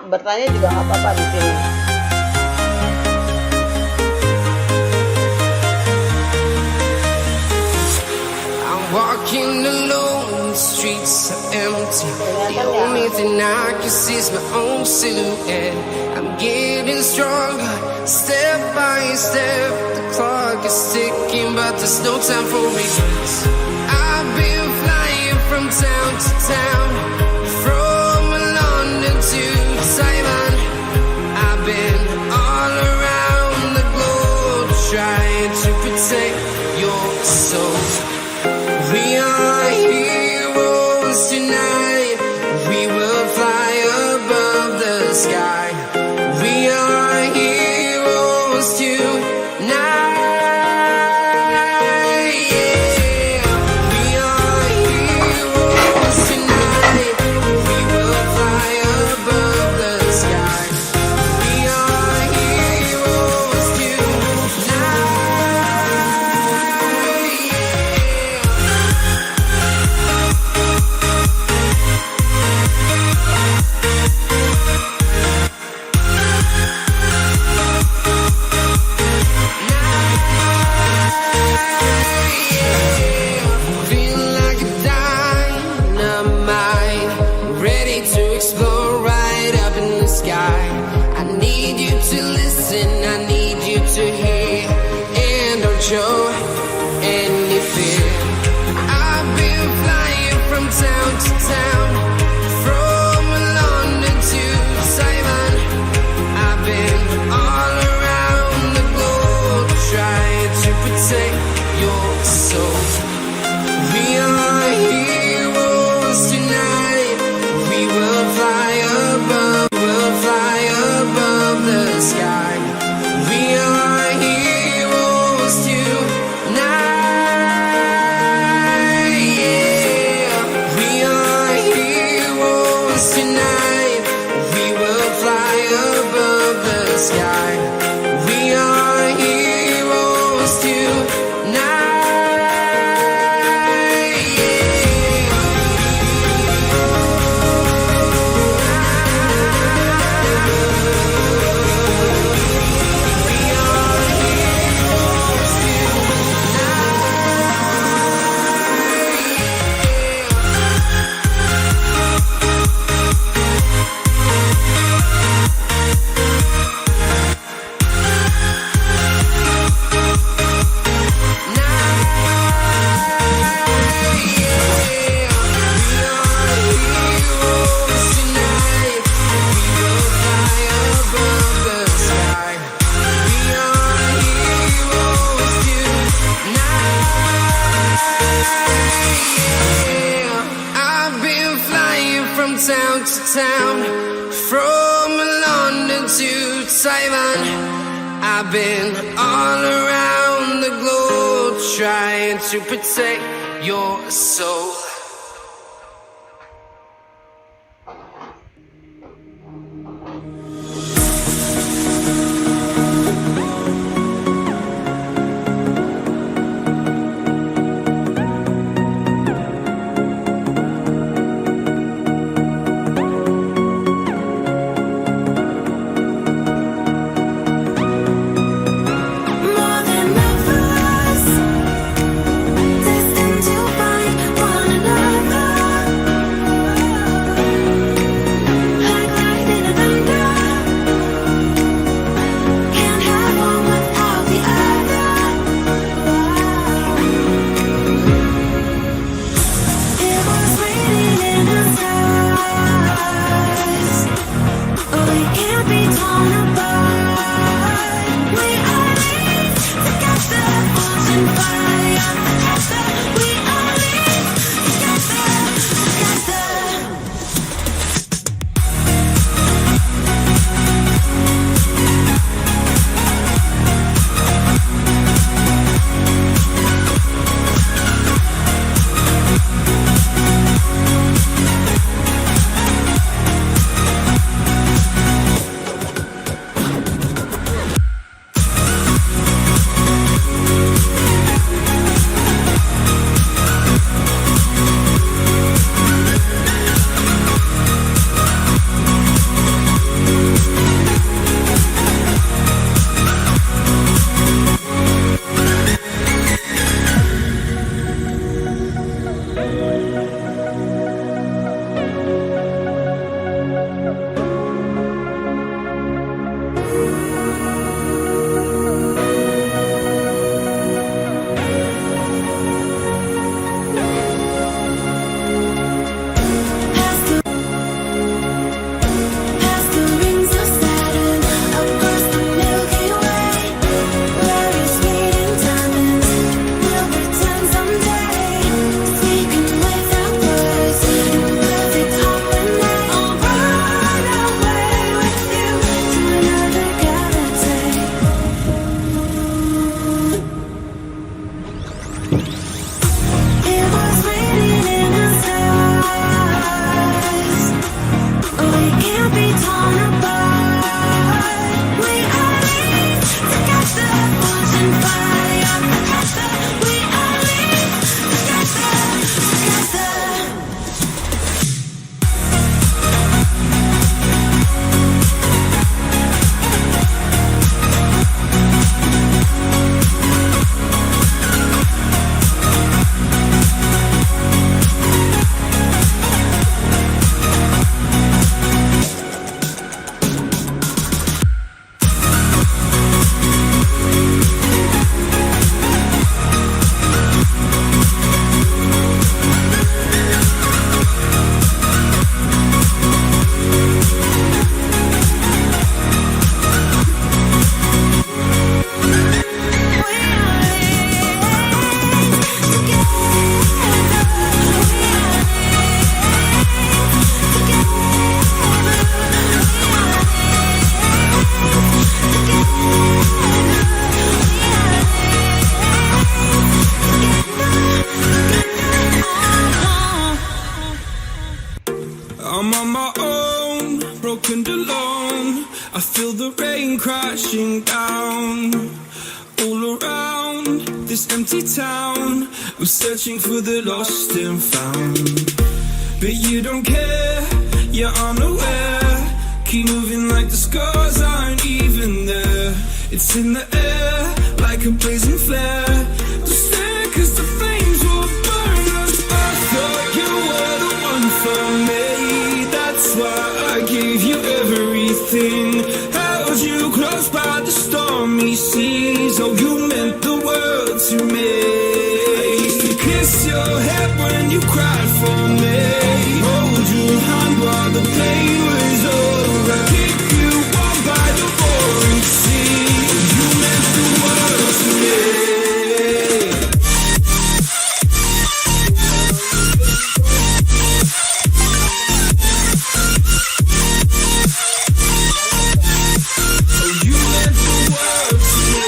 bertanya juga nggak apa-apa di sini. Walking alone, the streets are empty. The only thing I can see is my own silhouette. I'm getting stronger, step by step. The clock is ticking, but there's no time for regrets. I've been flying from town to town, from London to Taiwan. I've been all around the globe, trying to protect your soul. We are heroes tonight. We will fly above the sky. We are heroes tonight. Yeah. We are heroes tonight. We will fly above the sky. We are heroes tonight. Feel like a dynamite, ready to explode right up in the sky. I need you to listen, I need you to hear, and don't show any fear. I heroes tonight. We will fly above the sky. We are heroes tonight. Town to town, from London to Taiwan. I've been all around the globe trying to protect your soul. More than lovers, destined to find one another. my own, broken alone. I feel the rain crashing down all around this empty town. I'm searching for the lost and found, but you don't care, you're unaware. Keep moving like the scars aren't even there. It's in the air like a blazing flare. Don't stare 'cause the flames will burn us. I thought you were the one for me. That's why I gave you everything. Held you close by the stormy seas. Oh, you meant the world to me. I used to kiss your head when you cried for me. Hold your hand while the pain was over. Keep you warm by the roaring sea. You meant the world to me. Oh, you meant the world to me.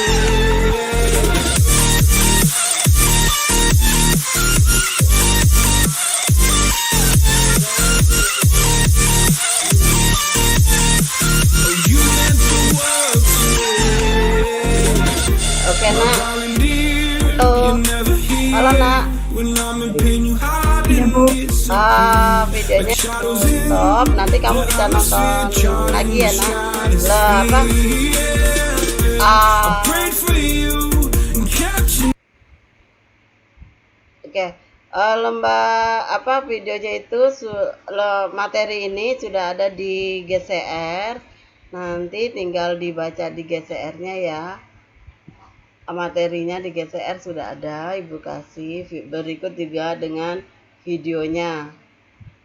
Oh, you meant the world to me. Oke nak. Darling dear, Halo. you're never here. Halo nak. When I'm in pain, you hide in this. Videonya stop. Nanti kamu bisa nonton lagi ya nak. Lah apa? Prayed for you and kept you. Oke. Videonya itu materi ini sudah ada di GCR. Nanti tinggal dibaca di GCR-nya ya. Materinya di GCR sudah ada, Ibu kasih berikut juga dengan videonya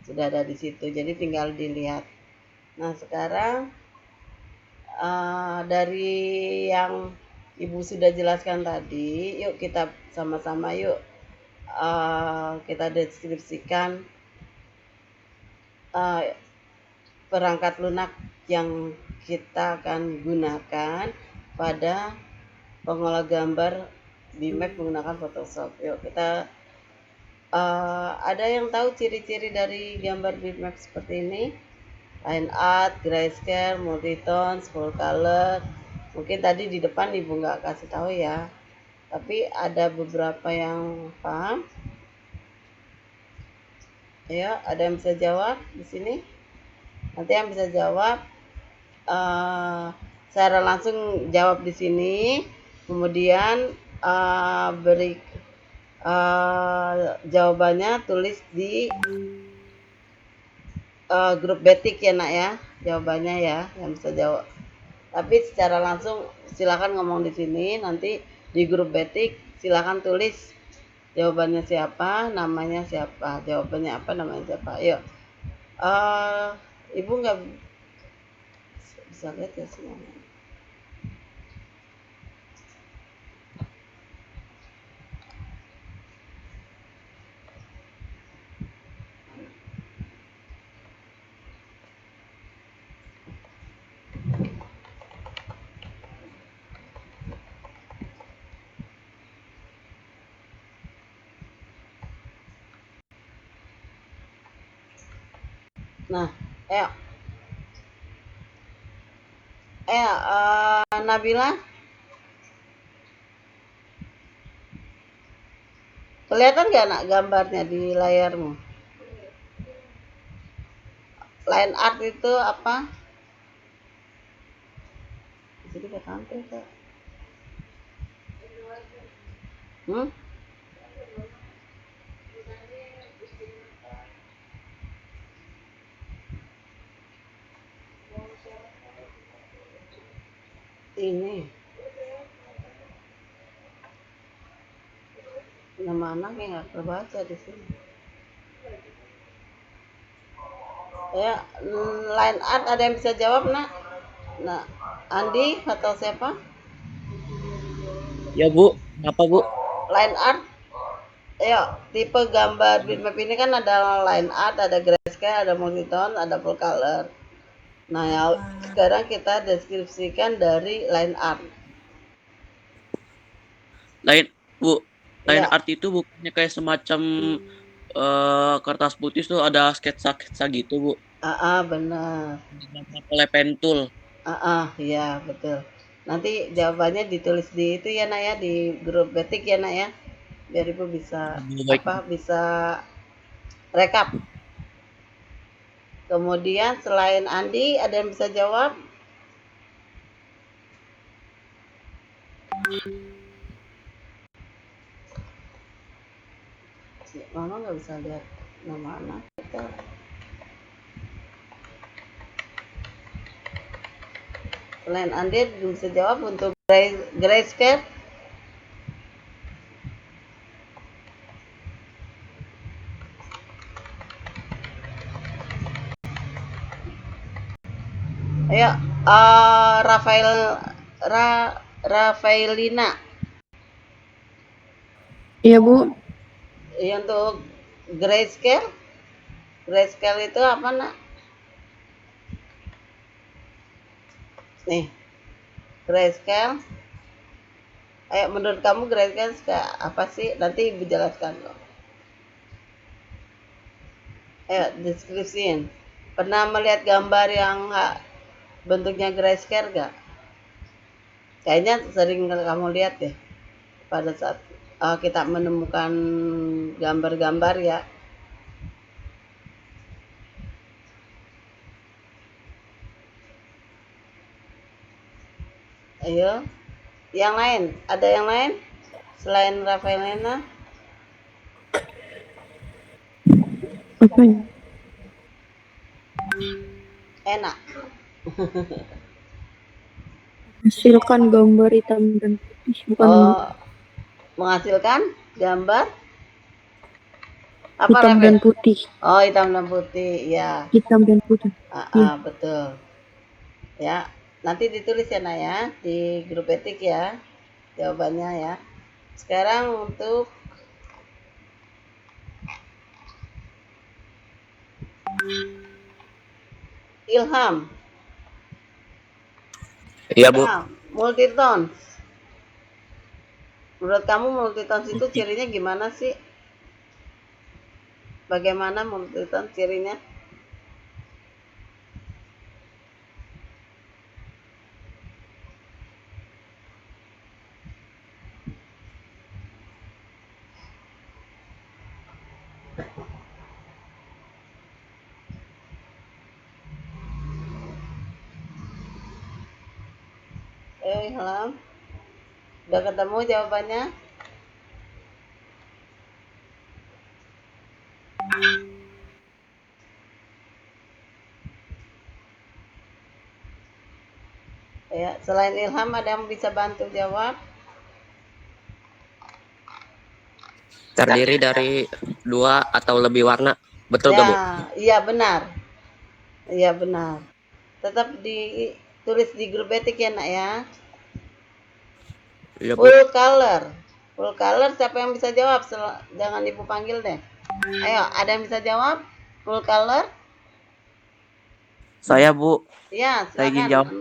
sudah ada di situ, jadi tinggal dilihat. Nah sekarang dari yang Ibu sudah jelaskan tadi, yuk kita sama-sama yuk kita deskripsikan perangkat lunak yang kita akan gunakan pada pengolah gambar BMap menggunakan Photoshop. Yuk kita ada yang tahu ciri-ciri dari gambar BMap seperti ini? Line art, grayscale, multitone, full color. Mungkin tadi di depan Ibu nggak kasih tahu ya, tapi ada beberapa yang paham. Ya, ada yang bisa jawab di sini? Nanti yang bisa jawab secara langsung jawab di sini. Kemudian beri jawabannya tulis di grup Batik ya nak ya, jawabannya ya yang bisa jawab. Tapi secara langsung silakan ngomong di sini, nanti di grup Batik silakan tulis jawabannya siapa, namanya siapa, jawabannya apa, namanya siapa. Yuk, Ibu nggak bisa lihat ya semuanya. Nah, Nabila, kelihatan nggak nak gambarnya di layarmu? Line art itu apa? Jadi udah tampil kak. Ini nama anaknya nggak terbaca di sini. Ya, line art ada yang bisa jawab nak? Nah, Andi atau siapa? Ya Bu, apa Bu? Line art. Ya, tipe gambar bitmap ini kan ada line art, ada grayscale, ada multitone, ada full color. Nah, ya, sekarang kita deskripsikan dari line art. Line Ya. art itu bukannya kayak semacam kertas putih tuh ada sketsa-sketsa gitu Bu? Benar. oleh pentul. Ya betul. Nanti jawabannya ditulis di itu ya nak ya, di grup betik ya nak ya, biar ibu bisa Baik. bisa rekap. Kemudian selain Andi ada yang bisa jawab? Mama nggak bisa lihat nama anak kita. Selain Andi belum bisa jawab untuk grayscale. Ayo, Rafaelina. Iya, Bu. Untuk grayscale, grayscale itu apa nak? Nih, grayscale. Ayo, menurut kamu grayscale apa sih? Nanti ibu jelaskan kok. Ayo, deskripsiin. Pernah melihat gambar yang bentuknya grayscale gak? Kayaknya sering kamu lihat deh pada saat kita menemukan gambar-gambar ya. Ayo, yang lain, ada yang lain selain Rafaelina? Apa ya? Enak. Hasilkan gambar hitam dan putih, bukan, Bu? Menghasilkan gambar apa Hitam Rafael? dan putih. Hitam dan putih, ya. Hitam dan putih. Iya. Betul. Ya, nanti ditulis ya nak ya di grup etik ya jawabannya ya. Sekarang untuk Ilham. Iya, Bu. Multitones. Menurut kamu multitones itu cirinya gimana sih? Bagaimana multitones cirinya? Ilham. Udah ketemu jawabannya? Ya, selain Ilham ada yang bisa bantu jawab? Terdiri dari 2 atau lebih warna. Betul gak, Bu? Iya benar. Iya benar. Tetap ditulis di grup etik ya nak ya. Iya, Bu. Full color. Full color siapa yang bisa jawab? Jangan ibu panggil deh. Ayo, ada yang bisa jawab? Full color? Saya, Bu. Ya, Saya ingin silakan. jawab.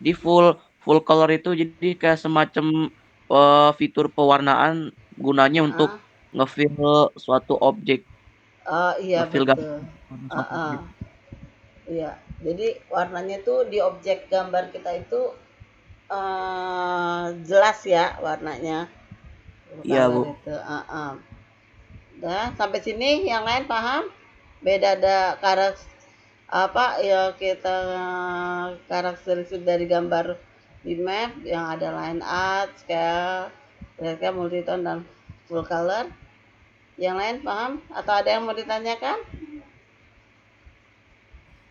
Di full color itu jadi kayak semacam fitur pewarnaan gunanya untuk ngefill suatu objek. Iya Ngefill betul. gambar. Iya, jadi warnanya tuh di objek gambar kita itu jelas ya warnanya. Iya, Bu. Itu. Udah, sampai sini yang lain paham? Beda ada apa ya kita karakteristik dari gambar di map yang ada line art, scale, mereka multitone dan full color. Yang lain paham atau ada yang mau ditanyakan?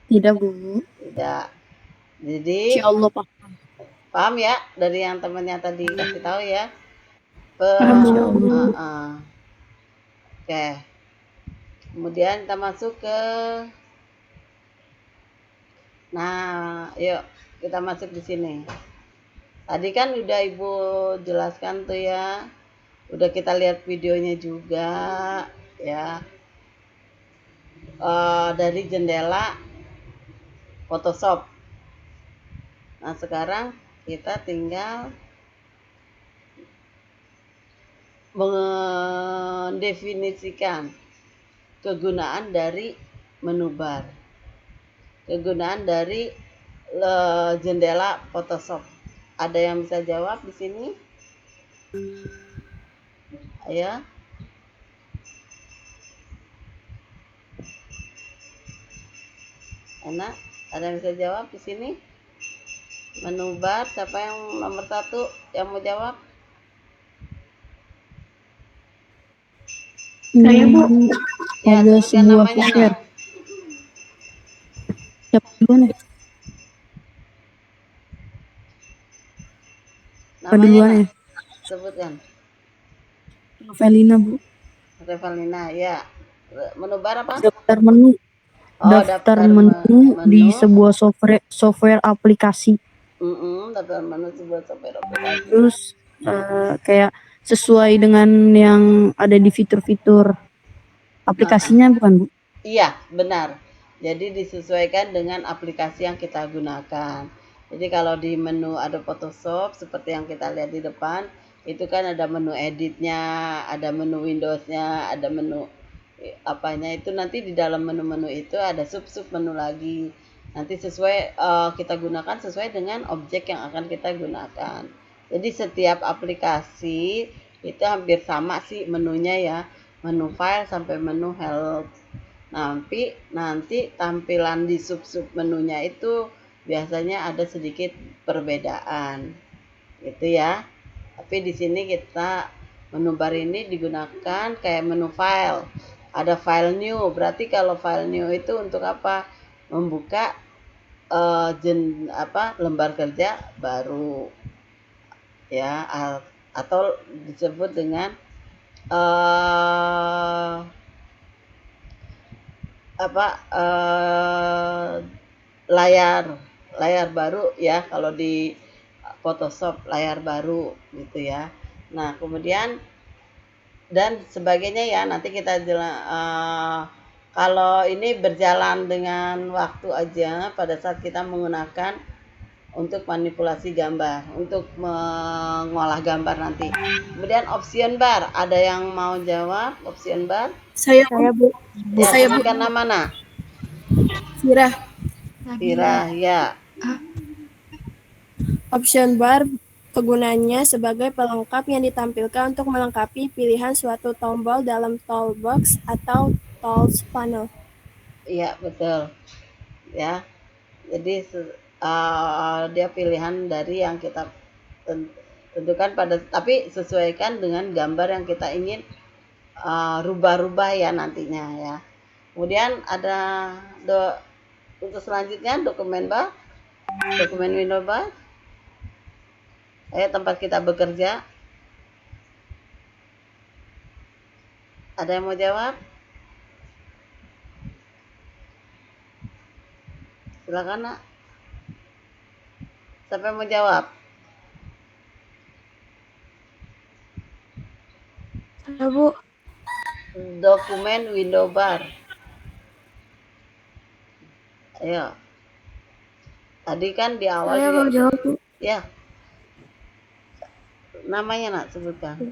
Tidak, Bu. Tidak. Jadi Insya Allah, Pak. paham ya dari yang temannya tadi kasih tahu ya. Insya Allah. Oke. Kemudian kita masuk ke yuk kita masuk di sini. Tadi kan udah Ibu jelaskan tuh ya. Udah kita lihat videonya juga ya. Dari jendela Photoshop. Nah, sekarang kita tinggal mendefinisikan kegunaan dari menu bar. Kegunaan dari jendela Photoshop. Ada yang bisa jawab di sini? Ayo. Enak? Ada yang bisa jawab di sini? Menu bar, siapa yang nomor 1 yang mau jawab? Saya Bu. Ya, Ada sebutkan sebuah namanya, software. Nak. Siapa duluan ya? Apa Namanya, duluan Nak. ya? Sebutkan. Novelina Bu. Revalina, ya. Menu bar apa? Daftar menu. Oh, Daftar menu di sebuah software aplikasi. Daftar menu sebuah software aplikasi. Terus kayak sesuai dengan yang ada di fitur-fitur aplikasinya bukan Bu? Iya, benar. Jadi disesuaikan dengan aplikasi yang kita gunakan. Jadi kalau di menu ada Photoshop seperti yang kita lihat di depan, itu kan ada menu editnya, ada menu Windowsnya, ada menu apanya itu nanti di dalam menu-menu itu ada sub-sub menu lagi. Nanti sesuai kita gunakan sesuai dengan objek yang akan kita gunakan. Jadi setiap aplikasi itu hampir sama sih menunya ya. Menu file sampai menu help. Nanti tampilan di sub-sub menunya itu biasanya ada sedikit perbedaan. Gitu ya. Tapi di sini kita menu bar ini digunakan kayak menu file. Ada file new, berarti kalau file new itu untuk apa? Membuka lembar kerja baru. Ya, atau disebut dengan layar baru ya, kalau di Photoshop layar baru gitu ya. Nah, kemudian dan sebagainya ya, nanti kita kalau ini berjalan dengan waktu aja pada saat kita menggunakan untuk manipulasi gambar, untuk mengolah gambar nanti. Kemudian option bar, ada yang mau jawab option bar? Saya Bu. Ya, Saya Bu. sebutkan nama, Nak. Firah. Firah, ya. Option bar kegunaannya sebagai pelengkap yang ditampilkan untuk melengkapi pilihan suatu tombol dalam toolbox atau tools panel. Iya, betul. Ya. Jadi dia pilihan dari yang kita tentukan tapi sesuaikan dengan gambar yang kita ingin rubah-rubah ya nantinya ya. Kemudian ada untuk selanjutnya dokumen window bar. Tempat kita bekerja. Ada yang mau jawab? Silakan, Nak. Siapa yang mau jawab? Saya Bu. Dokumen window bar. Ayo. Tadi kan di awal Saya juga. mau jawab Bu. Ya. Namanya, Nak, sebutkan.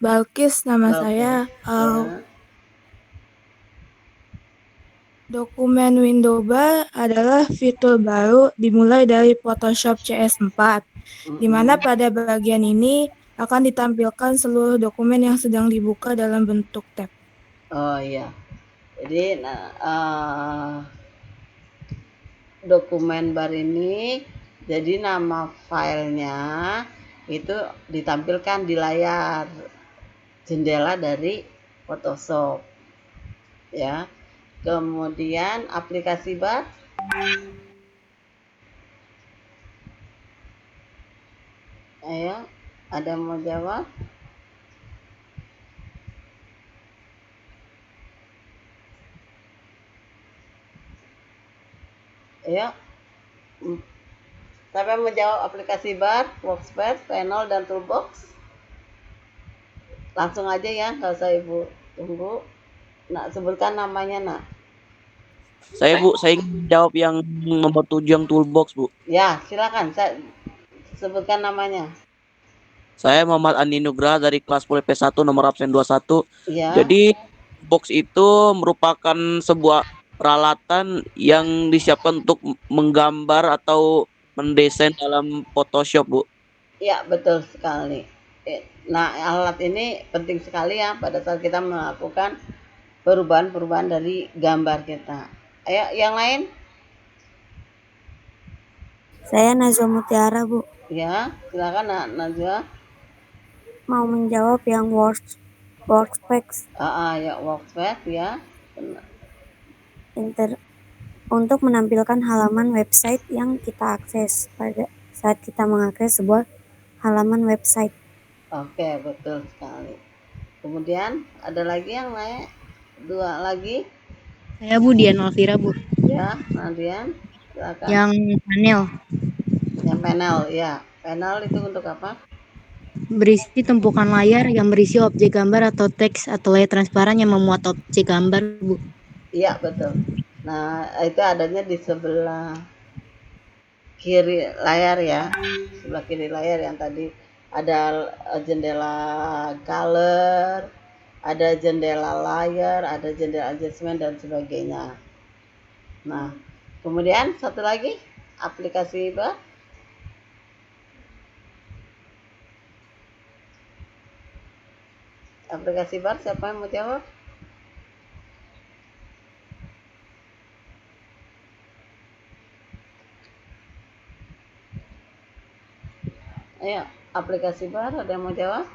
Balkis nama Balkis. saya. Ya. Dokumen window bar adalah fitur baru dimulai dari Photoshop CS4, di mana pada bagian ini akan ditampilkan seluruh dokumen yang sedang dibuka dalam bentuk tab. Oh iya. Jadi dokumen bar ini jadi nama filenya itu ditampilkan di layar jendela dari Photoshop. Ya. Kemudian aplikasi bar. Ayo, ada yang mau jawab? Ayo. Siapa yang mau jawab aplikasi bar, workspace, panel, dan toolbox? Langsung aja ya, nggak usah Ibu tunggu. Nak, sebutkan namanya, Nak. Saya ingin jawab yang nomor 7 yang toolbox, Bu. Ya, silakan. Sebutkan namanya. Saya Muhammad Andi Nugraha dari kelas 10 P1 nomor absen 21. Ya. Jadi box itu merupakan sebuah peralatan yang disiapkan untuk menggambar atau mendesain dalam Photoshop, Bu. Ya, betul sekali. Nah, alat ini penting sekali ya pada saat kita melakukan perubahan-perubahan dari gambar kita. Ayo, yang lain? Saya Najwa Mutiara, Bu. Ya, silakan Najwa. Mau menjawab yang workspace Ya, workspace ya. untuk menampilkan halaman website yang kita akses pada saat kita mengakses sebuah halaman website. Oke, betul sekali. Kemudian ada lagi yang lain? 2 lagi? Saya Bu Dian Alvira, Bu. Ya, Nadian, silakan. Yang panel Yang panel, ya. Panel itu untuk apa? berisi tumpukan layar yang berisi objek gambar atau teks atau layar transparan yang memuat objek gambar, Bu. Iya, betul. Nah, itu adanya di sebelah kiri layar ya. Sebelah kiri layar yang tadi ada jendela color, ada jendela layar, ada jendela adjustment dan sebagainya. Nah, kemudian satu lagi aplikasi apa? Aplikasi bar, siapa yang mau jawab? Ayo, aplikasi bar, ada yang mau jawab?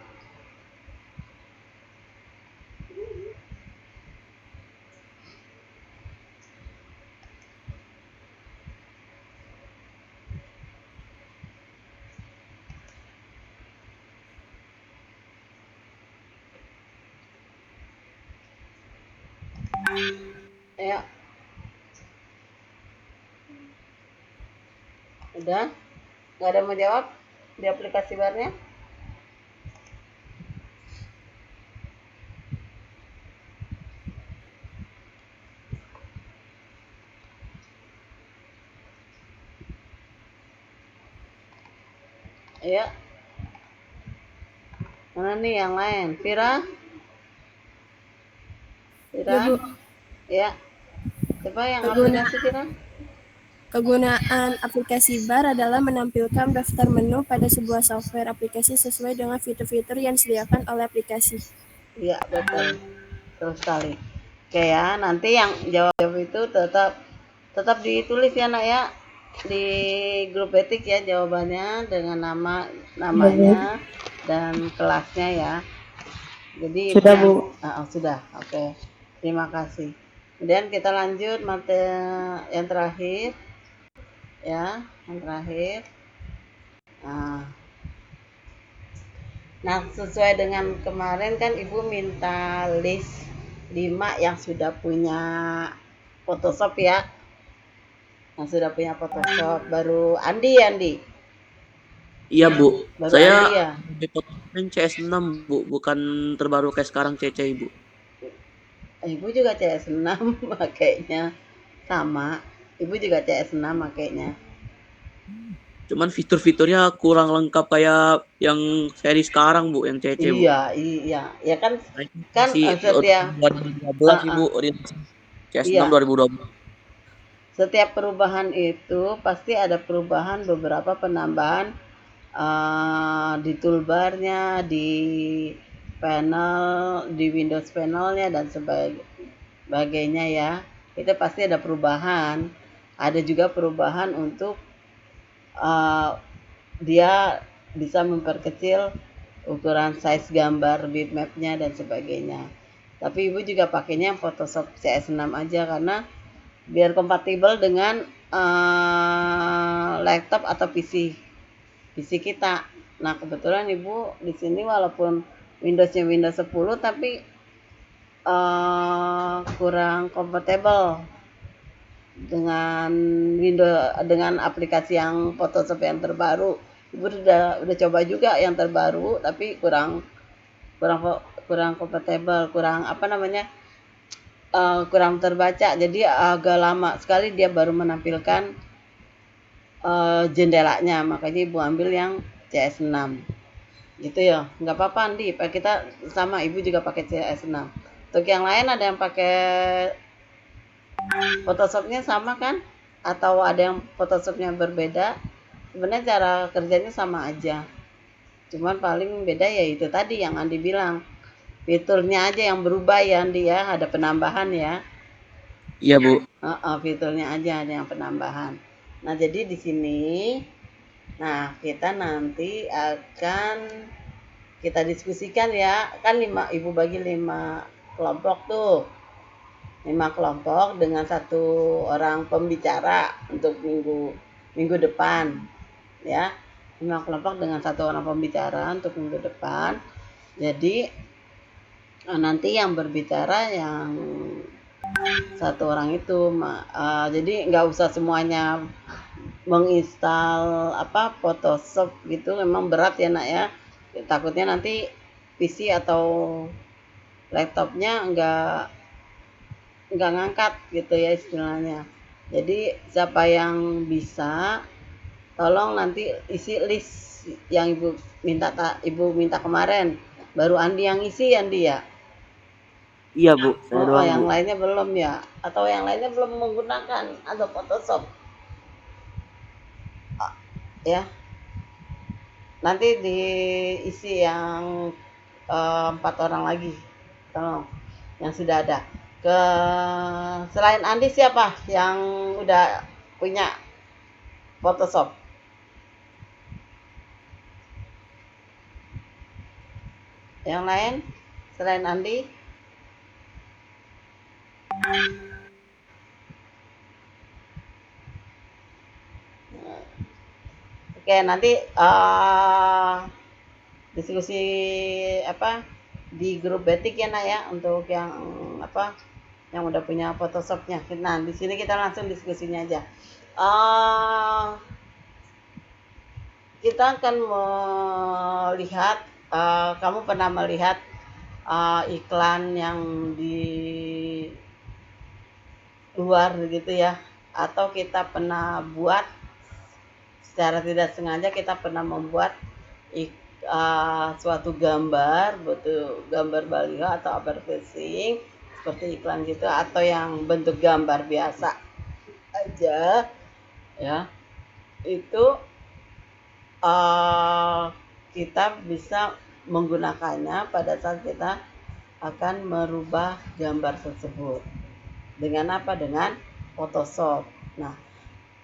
Ayo. Udah? Nggak ada yang mau jawab di aplikasi barnya? Ayo. Mana nih yang lain? Vira? Vira? Ya, Bu. Ya. Coba yang Kegunaan- aplikasi Vira? Kegunaan aplikasi bar adalah menampilkan daftar menu pada sebuah software aplikasi sesuai dengan fitur-fitur yang disediakan oleh aplikasi. Iya, betul. Betul sekali. Oke ya, nanti yang jawab itu tetap ditulis ya, Nak ya. Di grup etik ya jawabannya dengan namanya dan kelasnya ya. Jadi Sudah, yang- Bu. Sudah. Oke. Terima kasih. Kemudian kita lanjut materi yang terakhir. Ya, yang terakhir. Nah, sesuai dengan kemarin kan Ibu minta list 5 yang sudah punya Photoshop ya. Yang sudah punya Photoshop. Baru Andi. Iya, Bu. Baru Saya Andi ya. di Photoshop CS6, Bu, bukan terbaru kayak sekarang CC, Ibu. Ibu juga CS6 makainya sama. Ibu juga CS6 makainya. Cuman fitur-fiturnya kurang lengkap kayak yang seri sekarang, Bu, yang CC, Bu. Iya. Ya kan Masih setiap 2012, Ibu, CS6 Iya. 2012. setiap perubahan itu pasti ada perubahan beberapa penambahan di toolbarnya, di panel, di Windows panelnya dan sebagainya ya. Itu pasti ada perubahan. Ada juga perubahan untuk dia bisa memperkecil ukuran size gambar bitmapnya dan sebagainya. Tapi Ibu juga pakainya yang Photoshop CS6 aja karena biar kompatibel dengan laptop atau PC kita. Nah, kebetulan Ibu di sini walaupun Windowsnya Windows 10 tapi kurang kompatibel dengan aplikasi yang Photoshop yang terbaru. Ibu udah coba juga yang terbaru tapi kurang kompatibel, kurang terbaca. Jadi agak lama sekali dia baru menampilkan jendelanya. Makanya Ibu ambil yang CS6 gitu ya. Nggak apa-apa Andi, kita sama, Ibu juga pakai CS6. Untuk yang lain ada yang pakai Photoshopnya sama kan? Atau ada yang Photoshopnya berbeda? Sebenarnya cara kerjanya sama aja. Cuman paling beda ya itu tadi yang Andi bilang. Fiturnya aja yang berubah ya Andi ya, ada penambahan ya. Iya, Bu. Fiturnya aja ada yang penambahan. Nah, jadi di sini kita nanti akan kita diskusikan ya. Kan Ibu bagi 5 kelompok tuh. 5 kelompok dengan 1 orang pembicara untuk minggu depan ya. 5 kelompok dengan 1 orang pembicara untuk minggu depan. Jadi nanti yang berbicara yang 1 orang itu jadi nggak usah semuanya menginstal Photoshop gitu, memang berat ya Nak ya. Takutnya nanti PC atau laptopnya nggak ngangkat gitu ya istilahnya. Jadi siapa yang bisa tolong nanti isi list yang Ibu minta kemarin. Baru Andi yang isi Andi ya? Iya, Bu. Saya doang, yang Bu. lainnya belum ya? Atau yang lainnya belum menggunakan atau Photoshop? Ya. Nanti diisi yang 4 orang lagi. Tolong yang sudah ada. Selain Andi siapa yang udah punya Photoshop? Yang lain selain Andi? Oke, nanti diskusi di grup Batik ya Nak ya, untuk yang yang udah punya Photoshopnya. Nah, di sini kita langsung diskusinya aja. Kita akan melihat, kamu pernah melihat iklan yang di luar gitu ya, atau kita pernah buat secara tidak sengaja, kita pernah membuat suatu gambar, gambar baliho atau advertising seperti iklan gitu, atau yang bentuk gambar biasa aja ya, itu kita bisa menggunakannya pada saat kita akan merubah gambar tersebut. Dengan apa? Dengan Photoshop. Nah,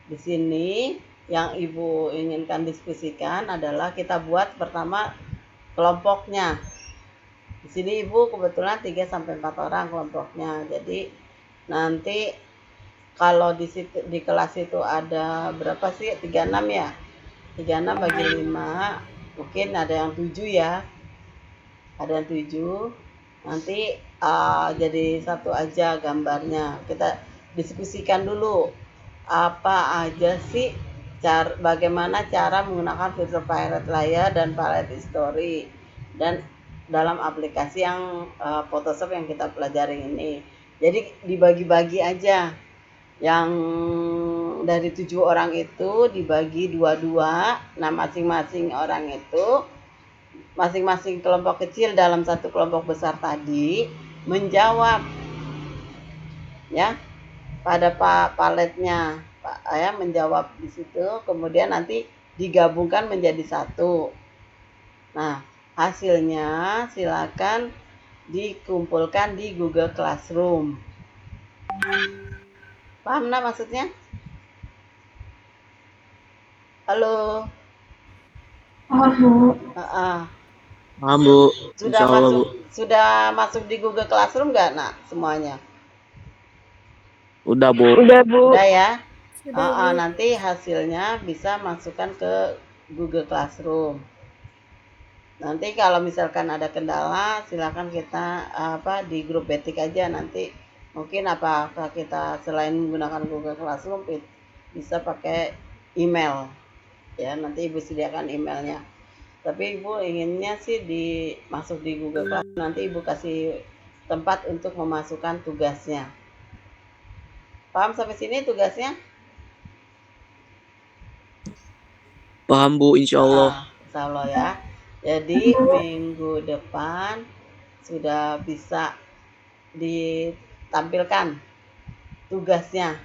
di sini yang Ibu inginkan diskusikan adalah kita buat pertama kelompoknya. Di sini Ibu kebetulan 3 sampai 4 orang kelompoknya. Jadi nanti kalau di kelas itu ada berapa sih? 36 ya? 36 bagi 5, mungkin ada yang 7 ya. Ada yang 7. Nanti jadi satu aja gambarnya. Kita diskusikan dulu apa aja sih bagaimana cara menggunakan fitur Pirate Layer dan Pirate History dan dalam aplikasi yang Photoshop yang kita pelajari ini. Jadi dibagi-bagi aja. Yang dari 7 orang itu dibagi 2-2. Nah, masing-masing orang itu, masing-masing kelompok kecil dalam satu kelompok besar tadi menjawab ya pada paletnya, ya, menjawab di situ, kemudian nanti digabungkan menjadi satu. Nah, hasilnya silakan dikumpulkan di Google Classroom. Paham Nak maksudnya? Halo. Paham, Bu. Paham, Bu. Insyaallah, Bu. Sudah masuk di Google Classroom nggak Nak semuanya? Udah, Bu. Udah ya. Sudah, Bu. Nanti hasilnya bisa masukkan ke Google Classroom. Nanti kalau misalkan ada kendala, silakan kita di grup Batik aja. Nanti mungkin apakah kita selain menggunakan Google Classroom bisa pakai email ya. Nanti Ibu sediakan emailnya. Tapi Ibu inginnya sih masuk di Google Classroom. Nanti Ibu kasih tempat untuk memasukkan tugasnya. Paham sampai sini tugasnya? Paham, Bu, insyaallah. Insyaallah ya. Jadi minggu depan sudah bisa ditampilkan tugasnya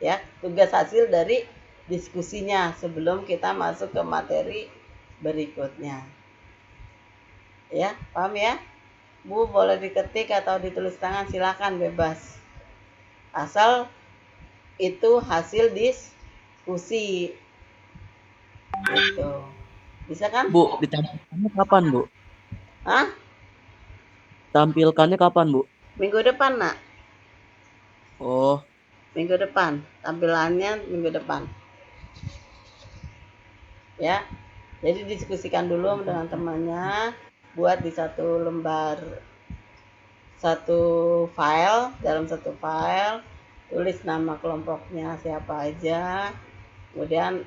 ya, tugas hasil dari diskusinya sebelum kita masuk ke materi berikutnya. Ya, paham ya? Bu, boleh diketik atau ditulis tangan, silakan bebas. Asal itu hasil diskusi. Gitu. Bisa kan? Bu, ditampilkannya kapan, Bu? Hah? Tampilkannya kapan, Bu? Minggu depan, Nak. Oh, Minggu depan. Tampilannya minggu depan. Ya. Jadi diskusikan dulu dengan temannya, buat di satu lembar, satu file, dalam satu file, tulis nama kelompoknya siapa aja. Kemudian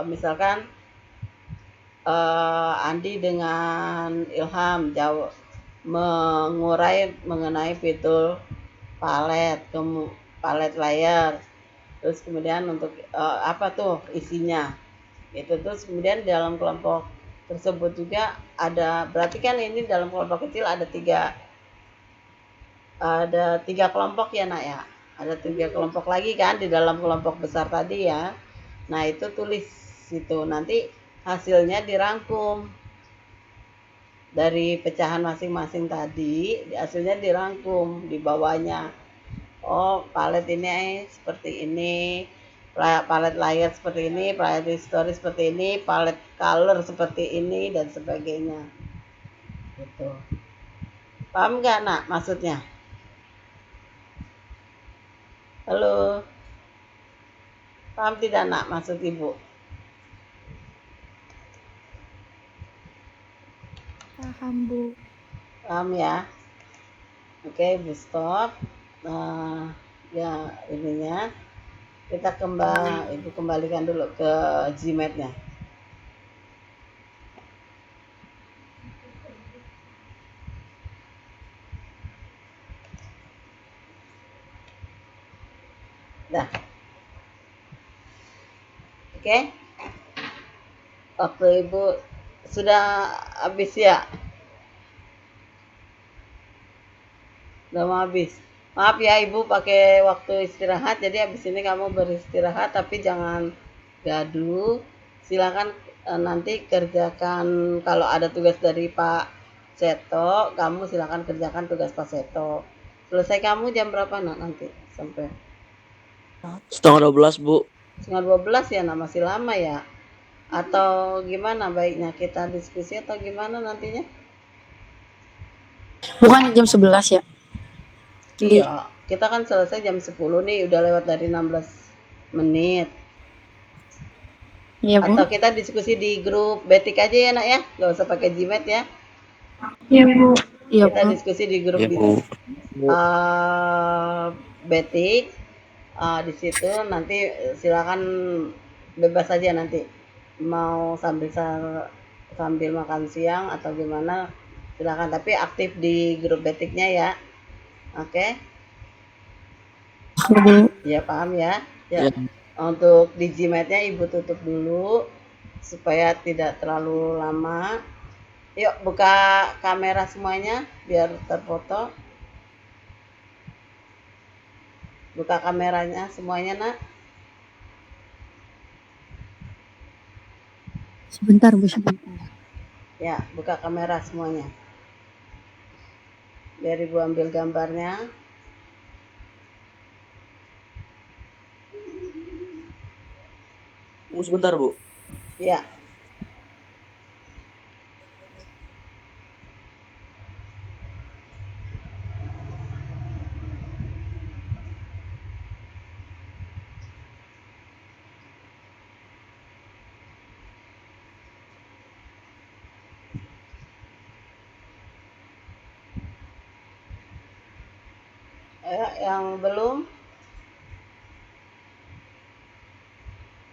misalkan Andi dengan Ilham jawab mengurai mengenai fitur palet, palet layar. Terus kemudian untuk apa tuh isinya. Itu terus kemudian dalam kelompok tersebut juga ada, berarti kan ini dalam kelompok kecil ada tiga kelompok ya, Nak ya. Ada 3 kelompok lagi kan di dalam kelompok besar tadi ya. Nah, itu tulis situ. Nanti hasilnya dirangkum. Dari pecahan masing-masing tadi, hasilnya dirangkum di bawahnya. Oh, palet ini seperti ini. Palet layar seperti ini, palet history seperti ini, palet color seperti ini, dan sebagainya. Gitu. Paham nggak, Nak, maksudnya? Halo? Paham tidak, Nak, maksud Ibu? Paham, Bu. Paham ya? Oke, Ibu stop. Ya, ininya. Ibu kembalikan dulu ke Gmat-nya. Dah. Oke. Waktu Ibu sudah habis ya? Udah mau habis. Maaf ya, Ibu pakai waktu istirahat, jadi habis ini kamu beristirahat, tapi jangan gaduh. Silakan nanti kerjakan, kalau ada tugas dari Pak Seto, kamu silakan kerjakan tugas Pak Seto. Selesai kamu jam berapa, Nak, nanti? Sampai setengah 12, Bu. setengah 12 ya, Nak, masih lama ya? Atau gimana baiknya, kita diskusi atau gimana nantinya? Bukan jam 11 ya? Iya, kita kan selesai jam 10 nih, udah lewat dari 16 menit. Iya, Bu. Atau kita diskusi di grup Betik aja ya, Nak ya? Gak usah pakai Gmat ya. Iya, Bu. Iya, Kita Bu. diskusi di grup Iya, Bu. Betik. Di situ nanti silakan bebas aja nanti. Mau sambil makan siang atau gimana, silakan. Tapi aktif di grup Betiknya ya. Oke? Ya, paham ya? Ya. Ya. Untuk di Gmat-nya Ibu tutup dulu supaya tidak terlalu lama. Yuk, buka kamera semuanya biar terfoto. Buka kameranya semuanya, Nak. Sebentar, Bu, sebentar. Ya, buka kamera semuanya. Biar Ibu ambil gambarnya. Sebentar, Bu. Ya. Yang belum,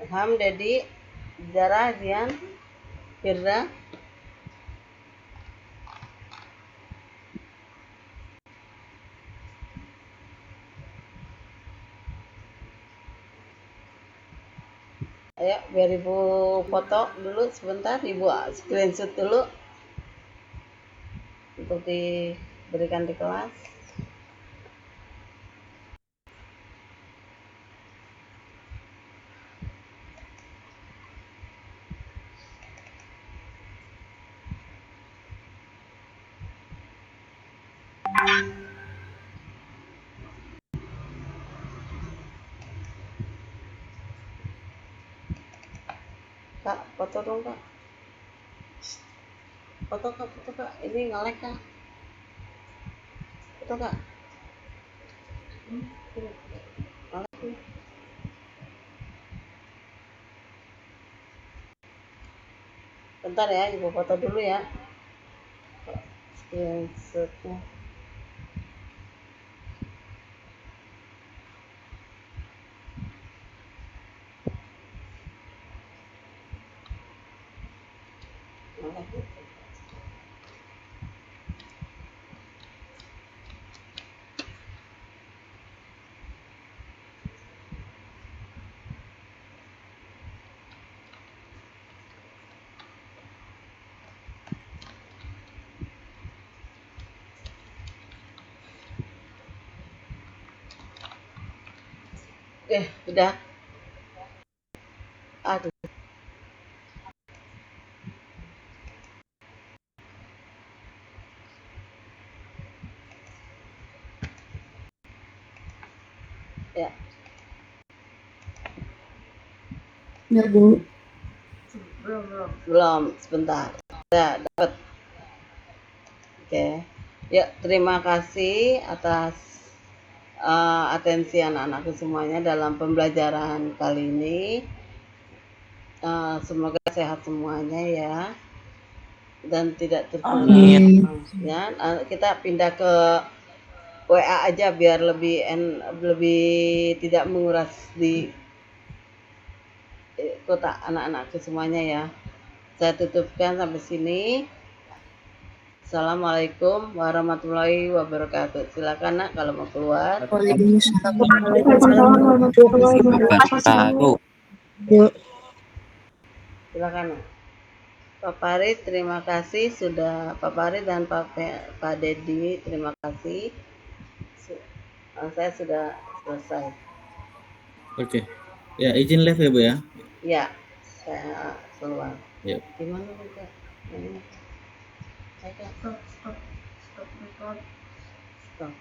Ilham, Dedi, Zara, Zian, Firda. Ayo, biar Ibu foto dulu sebentar, Ibu screenshot dulu untuk diberikan di kelas. Kak, foto dong kak. Foto kak. Ini nge-lag kak. Foto kak. Nge-lag nih. Bentar ya, ibu foto dulu ya. Screenshotnya. Nge-lag. Udah. Aduh. Ya, Ya, Bu. belum. Sebentar. Udah dapat. Oke. Ya, terima kasih atas atensi anak-anakku semuanya dalam pembelajaran kali ini. Semoga sehat semuanya ya, dan tidak tertular. Amin. Ya, kita pindah ke WA aja biar lebih tidak menguras di kota anak-anakku semuanya ya. Saya tutupkan sampai sini. Assalamualaikum warahmatullahi wabarakatuh. Silakan nak kalau mau keluar. Waalaikumsalam. Wabarakatuh. Silakan nak. Pak Farid, terima kasih sudah Pak Farid dan Pak Dedi, terima kasih. Saya sudah selesai. Oke. Ya, izin live ya, Bu ya. Ya, saya keluar. Ya. Gimana buka? Ini. Saya stop record. Stop.